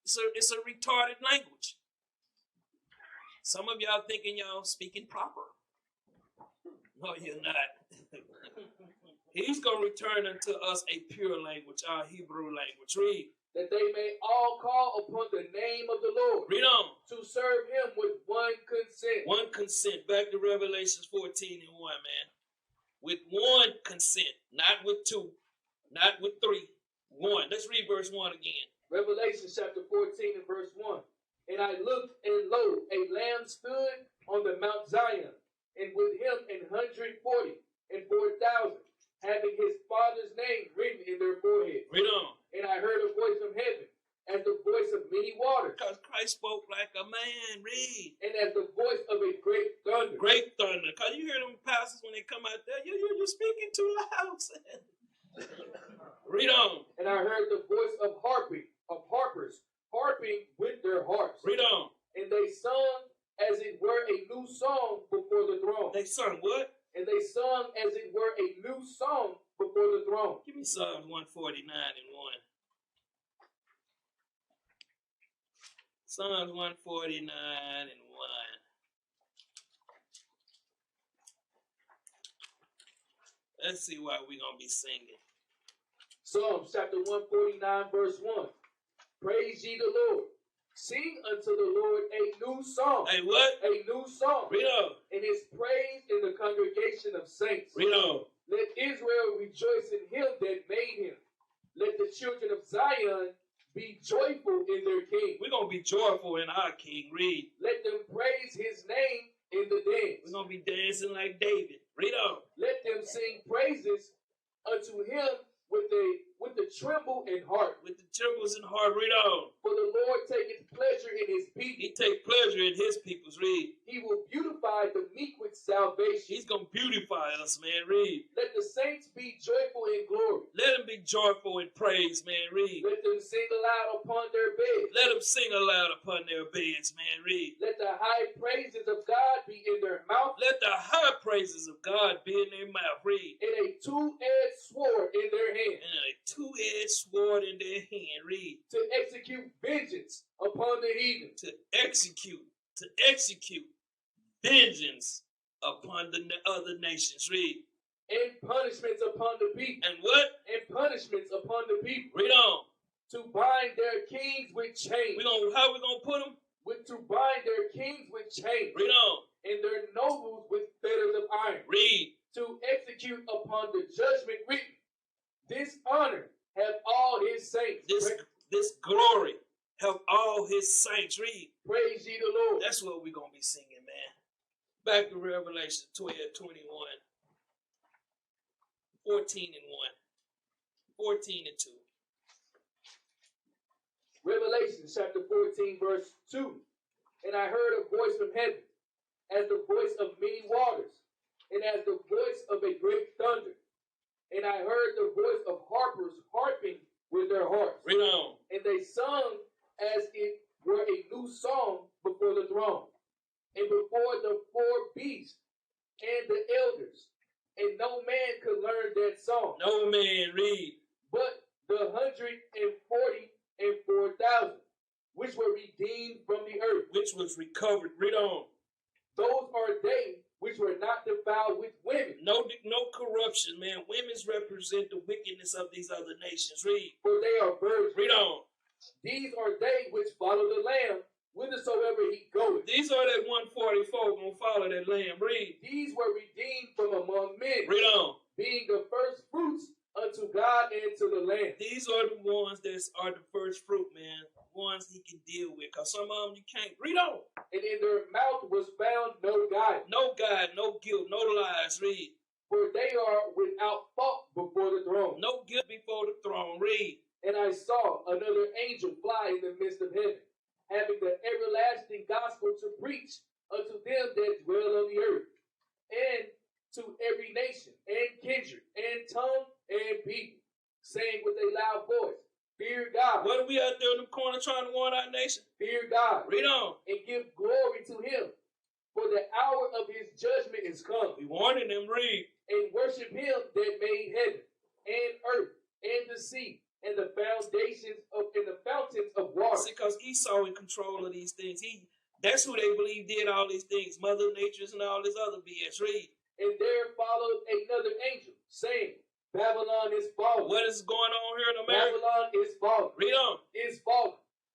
It's a retarded language. Some of y'all thinking y'all speaking proper. No, you're not. He's going to return unto us a pure language, our Hebrew language. Read. That they may all call upon the name of the Lord. Read on. To serve him with one consent. One consent. Back to Revelations 14 and 1, man. With one consent. Not with two. Not with three. One. Let's read verse 1 again. Revelation chapter 14 and verse 1. And I looked, and lo, a lamb stood on the Mount Zion, and with him 144,000, having his father's name written in their foreheads. Read on. And I heard a voice from heaven, as the voice of many waters. Because Christ spoke like a man. Read. And as the voice of a great thunder. Great thunder. Because you hear them pastors when they come out there, you're speaking too loud. Read on. And I heard the voice of harpers, harping with their harps. Read on. And they sung as it were a new song before the throne. They sung what? And they sung as it were a new song before the throne. Give me Psalms 149 and 1. Psalms 149 and 1. Let's see what we're going to be singing. Psalms chapter 149 verse 1. Praise ye the Lord. Sing unto the Lord a new song. Hey, what? A new song. Read on. And his praise in the congregation of saints. Read on. Let Israel rejoice in him that made him. Let the children of Zion be joyful in their king. We're going to be joyful in our King. Read. Let them praise his name in the dance. We're going to be dancing like David. Read on. Let them sing praises unto him with the tremble in heart. With the trembles in heart. Read on. For the Lord taketh pleasure in his people. He take pleasure in his people's. Read. He will beautify the meek with salvation. He's going to beautify us, man. Read. Let the saints be joyful in glory. Let them be joyful in praise, man. Read. Let them sing aloud upon their beds. Let them sing aloud upon their beds, man. Read. Let the high praises of God be in their mouth. Let the high praises of God be in their mouth. Read. And a two-edged sword in their hand. And a two-edged sword in their hand. Read. To execute vengeance upon the heathen. To execute vengeance upon the other nations. Read. And punishments upon the people. And what? And punishments upon the people. Read on. To bind their kings with chains. How we gonna put them? To bind their kings with chains. Read on. And their nobles with fetters of iron. Read. To execute upon the judgment written. This honor have all his saints. This glory have all his saints. Read. Praise ye the Lord. That's what we're going to be singing, man. Back to Revelation 12, 21. 14 and 1. 14 and 2. Revelation chapter 14 verse 2. And I heard a voice from heaven, as the voice of many waters, and as the voice of a great thunder. And I heard the voice of harpers harping with their harps. Read on. And they sung as it were a new song before the throne, and before the four beasts and the elders. And no man could learn that song. No man. Read. But the 144,000, which were redeemed from the earth. Which was recovered. Read on. Those are they which were not defiled with women. No corruption, man. Women's represent the wickedness of these other nations. Read. For they are virgins. Read on. These are they which follow the Lamb whithersoever he goeth. These are that 144 going to follow that Lamb. Read. These were redeemed from among men. Read on. Being the first fruits unto God and to the Lamb. These are the ones that are the first fruit, man. Ones he can deal with. Because some of them you can't. Read on. And in their mouth was found no guile. No guile, no guilt, no lies. Read. For they are without fault before the throne. No guilt before the throne. Read. And I saw another angel fly in the midst of heaven, having the everlasting gospel to preach unto them that dwell on the earth, and to every nation, and kindred, and tongue, and people, saying with a loud voice, fear God. What are we out there in the corner trying to warn our nation? Fear God. Read on. And give glory to him. For the hour of his judgment is come. We warning them, read. And worship him that made heaven and earth and the sea and the foundations and the fountains of water. See, because Esau in control of these things. That's who they believe did all these things. Mother Nature's and all this other BS. Read. And there followed another angel, saying, Babylon is fallen. What is going on here in America? Babylon is fallen. Read on. Is fallen.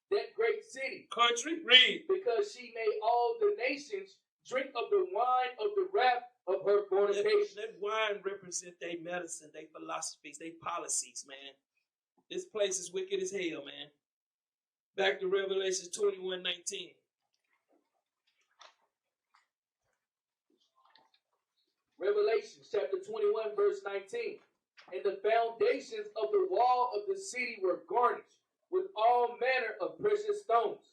That great city. Country, read. Because she made all the nations drink of the wine of the wrath of her fornication. That wine represents their medicine, their philosophies, their policies, man. This place is wicked as hell, man. Back to Revelation 21:19. Revelation chapter 21, verse 19. And the foundations of the wall of the city were garnished with all manner of precious stones.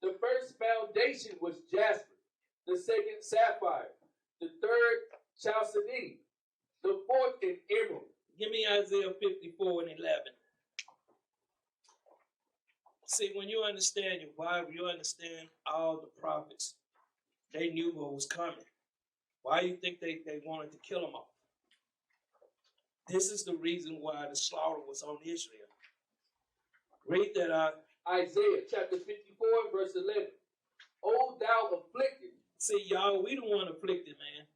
The first foundation was jasper, the second sapphire, the third chalcedony, the fourth an emerald. Give me Isaiah 54:11. See, when you understand your Bible, you understand all the prophets. They knew what was coming. Why do you think they wanted to kill them off? This is the reason why the slaughter was on Israel. Read that out. Isaiah chapter 54, verse 11. O thou afflicted. See, y'all, we don't want afflicted, man.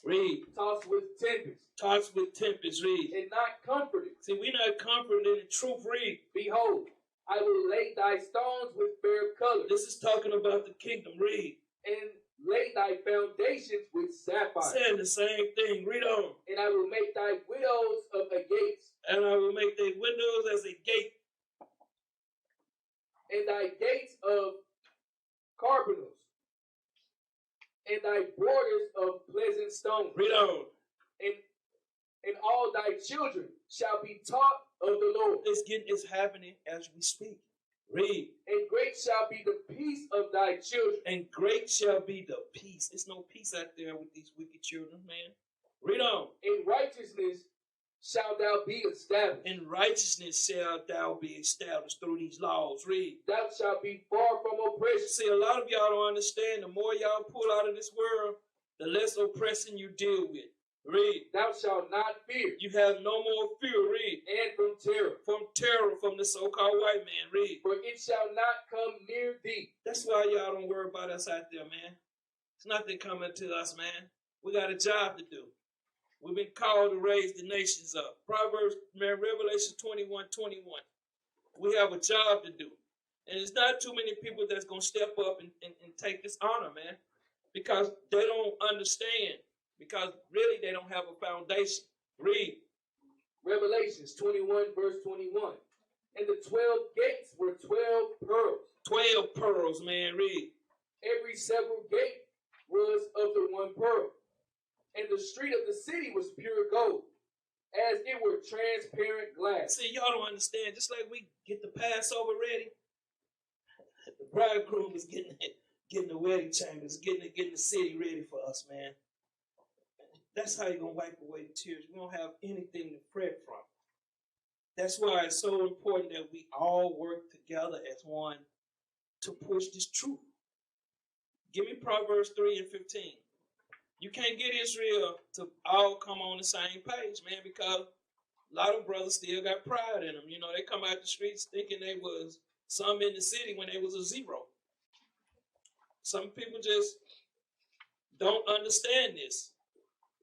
Read. Tossed with tempest. Tossed with tempest, read. And not comforted. See, we're not comforted in the truth, read. Behold, I will lay thy stones with fair colors. This is talking about the kingdom, read. And lay thy foundations with sapphire. Saying the same thing, read on. And I will make thy windows of a gates. And I will make thy windows as a gate. And thy gates of carbuncle. And thy borders of pleasant stones. Read on. And all thy children shall be taught of the Lord. It's happening as we speak. Read. And great shall be the peace of thy children. And great shall be the peace. There's no peace out there with these wicked children, man. Read on. In righteousness shalt thou be established. In righteousness shalt thou be established through these laws. Read. Thou shalt be far from oppression. See, a lot of y'all don't understand. The more y'all pull out of this world, the less oppression you deal with. Read. Thou shalt not fear. You have no more fear. Read. And from terror. From terror from the so-called white man. Read. For it shall not come near thee. That's why y'all don't worry about us out there, man. It's nothing coming to us, man. We got a job to do. We've been called to raise the nations up. Proverbs, man, Revelation 21:21. We have a job to do. And it's not too many people that's going to step up and take this honor, man. Because they don't understand. Because really they don't have a foundation. Read. Revelations 21, verse 21. And the 12 gates were 12 pearls. 12 pearls, man. Read. Every several gate was of the one pearl. And the street of the city was pure gold, as it were transparent glass. See, y'all don't understand. Just like we get the Passover ready, the bridegroom is getting the wedding chambers, getting the city ready for us, man. That's how you're going to wipe away the tears. We don't have anything to fret from. That's why it's so important that we all work together as one to push this truth. Give me Proverbs 3:15. You can't get Israel to all come on the same page, man, because a lot of brothers still got pride in them. You know, they come out the streets thinking they was some in the city when they was a zero. Some people just don't understand this.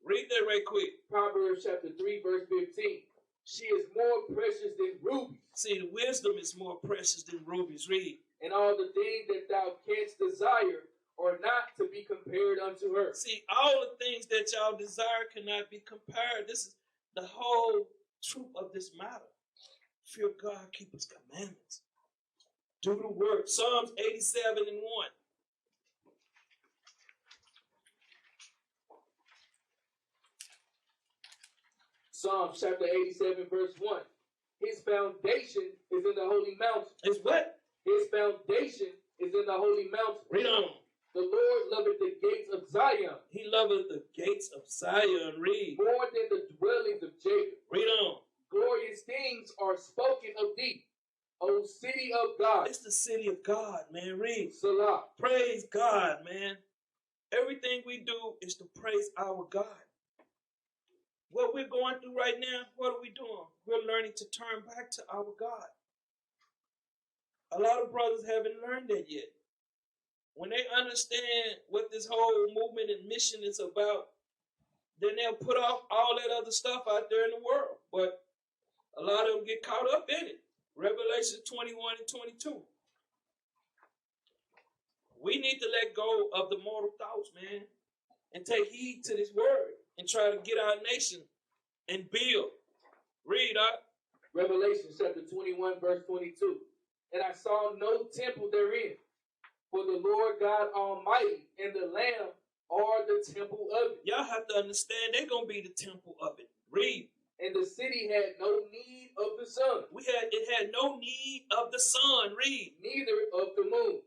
Read that right quick. Proverbs chapter 3, verse 15. She is more precious than rubies. See, the wisdom is more precious than rubies. Read. And all the things that thou canst desire are not to be compared unto her. See, all the things that y'all desire cannot be compared. This is the whole truth of this matter. Fear God, keep his commandments. Do the work. Psalms 87:1. Psalms chapter 87, verse 1. His foundation is in the holy mountain. His what? His foundation is in the holy mountain. Read on. The Lord loveth the gates of Zion. He loveth the gates of Zion. Read. More than the dwellings of Jacob. Read on. Glorious things things are spoken of thee, O city of God. It's the city of God, man. Read. Salah. Praise God, man. Everything we do is to praise our God. What we're going through right now, what are we doing? We're learning to turn back to our God. A lot of brothers haven't learned that yet. When they understand what this whole movement and mission is about, then they'll put off all that other stuff out there in the world. But a lot of them get caught up in it. Revelation 21 and 22. We need to let go of the mortal thoughts, man, and take heed to this word and try to get our nation and build. Read up. Revelation chapter 21, verse 22. And I saw no temple therein, for the Lord God Almighty and the Lamb are the temple of it. Y'all have to understand they're going to be the temple of it. Read. And the city had no need of the sun. It had no need of the sun. Read. Neither of the moon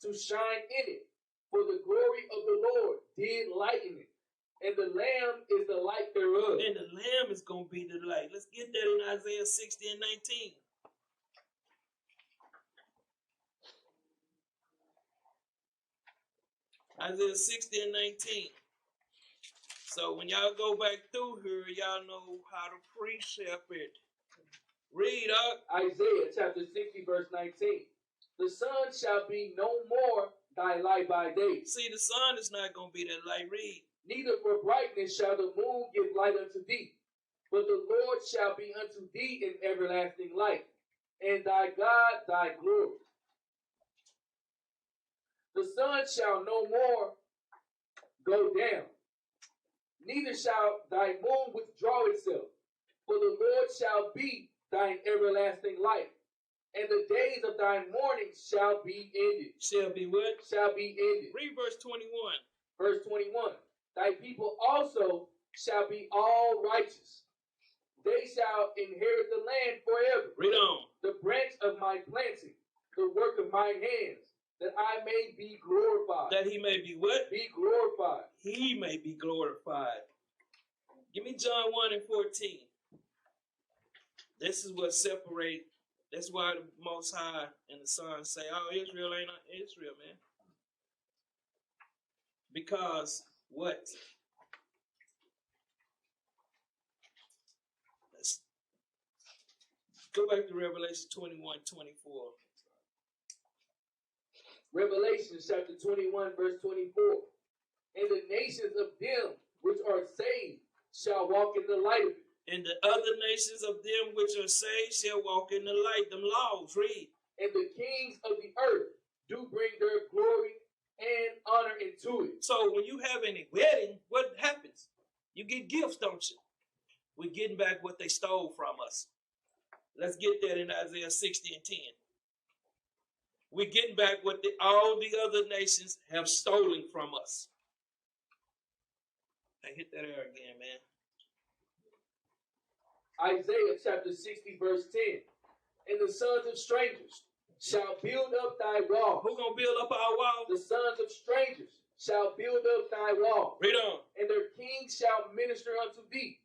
to shine in it. For the glory of the Lord did lighten it. And the Lamb is the light thereof. And the Lamb is going to be the light. Let's get that in Isaiah 60 and 19. Isaiah 60 and 19. So when y'all go back through here, y'all know how to precept it. Read up. Isaiah chapter 60, verse 19. The sun shall be no more thy light by day. See, the sun is not going to be that light. Read. Neither for brightness shall the moon give light unto thee. But the Lord shall be unto thee in everlasting light, and thy God thy glory. The sun shall no more go down, neither shall thy moon withdraw itself. For the Lord shall be thine everlasting light, and the days of thy mourning shall be ended. Shall be what? Shall be ended. Read verse 21. Verse 21. Thy people also shall be all righteous. They shall inherit the land forever. Read on. The branch of my planting, the work of my hands, that I may be glorified. That he may be what? Be glorified. He may be glorified. Give me John 1 and 14. This is what separates. That's why the Most High and the Son say, oh, Israel ain't Israel, man. Because what? Let's go back to Revelation 21, 24. Revelation chapter 21, verse 24. And the nations of them which are saved shall walk in the light of it. And the other nations of them which are saved shall walk in the light. Them laws, read. And the kings of the earth do bring their glory and honor into it. So when you have any wedding, what happens? You get gifts, don't you? We're getting back what they stole from us. Let's get that in Isaiah 60 and 10. We're getting back what all the other nations have stolen from us. I hit that air again, man. Isaiah chapter 60, verse 10. And the sons of strangers shall build up thy wall. Who gonna build up our wall? The sons of strangers shall build up thy wall. Read on. And their kings shall minister unto thee.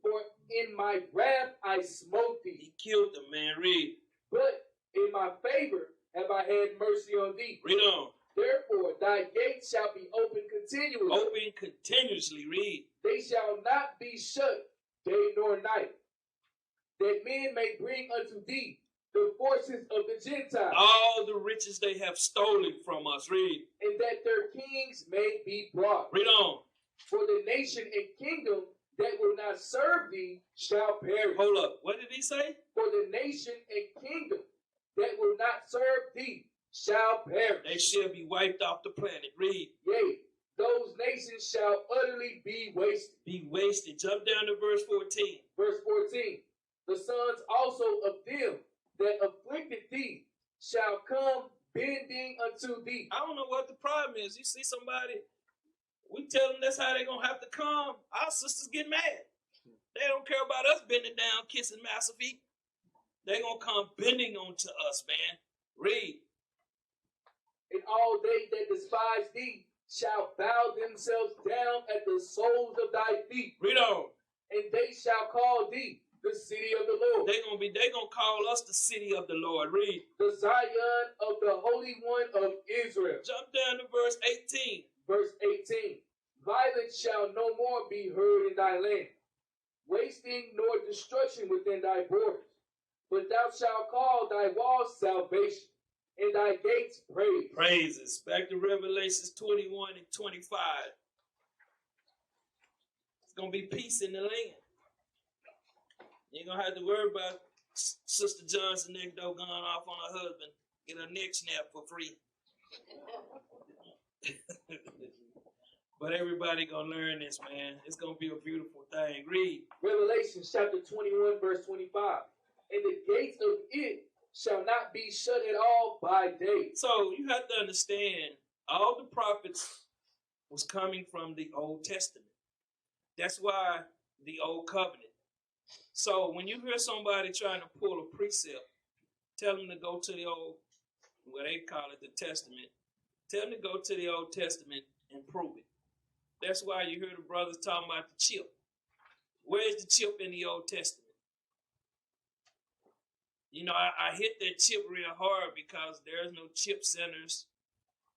For in my wrath I smote thee. He killed them, man. Read. But in my favor have I had mercy on thee. Read on. Therefore thy gates shall be open continually. Open continuously. Read. They shall not be shut day nor night, that men may bring unto thee the forces of the Gentiles. All the riches they have stolen from us. Read. And that their kings may be brought. Read on. For the nation and kingdom that will not serve thee shall perish. Hold up. What did he say? For the nation and kingdom that will not serve thee shall perish. They shall be wiped off the planet. Read. Yea, those nations shall utterly be wasted. Be wasted. Jump down to verse 14. Verse 14. The sons also of them that afflicted thee shall come bending unto thee. I don't know what the problem is. You see somebody, we tell them that's how they're going to have to come. Our sisters get mad. They don't care about us bending down, kissing master feet. They're going to come bending onto us, man. Read. And all they that despise thee shall bow themselves down at the soles of thy feet. Read on. And they shall call thee the city of the Lord, They gonna call us the city of the Lord. Read. the Zion of the Holy One of Israel. Jump down to verse 18. Verse 18. Violence shall no more be heard in thy land, wasting nor destruction within thy borders. But thou shalt call thy walls salvation, and thy gates praise. Praises. Back to Revelations 21 and 25. It's gonna be peace in the land. You ain't gonna have to worry about Sister Johnson next door going off on her husband. Get her neck snapped for free. But everybody gonna learn this, man. It's gonna be a beautiful thing. Read. Revelation chapter 21, verse 25. And the gates of it shall not be shut at all by day. So you have to understand, all the prophets was coming from the Old Testament. That's why the Old Covenant. So when you hear somebody trying to pull a precept, tell them to go to the Old, what they call it, the Testament. Tell them to go to the Old Testament and prove it. That's why you hear the brothers talking about the chip. Where's the chip in the Old Testament? You know, I hit that chip real hard because there's no chip centers.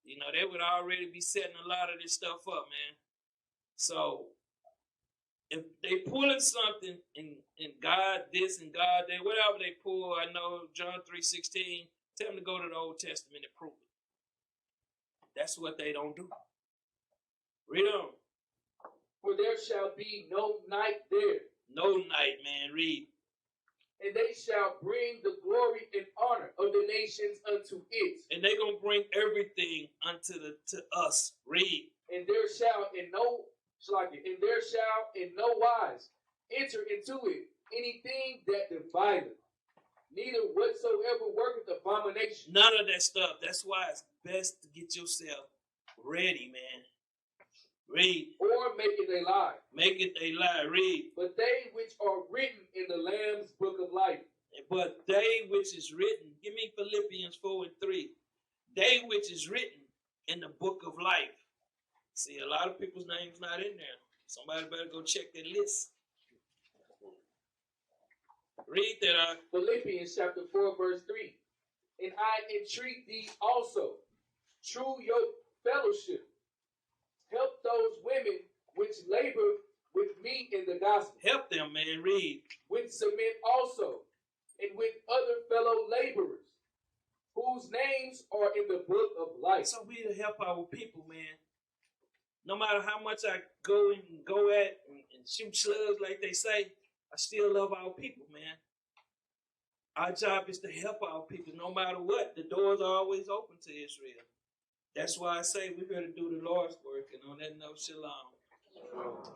You know, they would already be setting a lot of this stuff up, man. So if they pulling something and God this and God that, whatever they pull, I know John 3:16, tell them to go to the Old Testament and prove it. That's what they don't do. Read on. For there shall be no night there. No night, man. Read. And they shall bring the glory and honor of the nations unto it. And they gonna bring everything unto to us. Read. And there shall in no wise enter into it anything that divideth, neither whatsoever worketh abomination. None of that stuff. That's why it's best to get yourself ready, man. Read. Or make it a lie. Make it a lie. Read. But they which are written in the Lamb's book of life. But they which is written, give me Philippians 4 and 3. They which is written in the book of life. See, a lot of people's names not in there. Somebody better go check their list. Read that. Philippians chapter 4, verse 3. And I entreat thee also, through your fellowship, help those women which labor with me in the gospel. Help them, man. Read. With submit also, and with other fellow laborers, whose names are in the book of life. So we to help our people, man. No matter how much I go at and shoot slugs, like they say, I still love our people, man. Our job is to help our people no matter what. The doors are always open to Israel. That's why I say we're here to do the Lord's work. And on that note, shalom.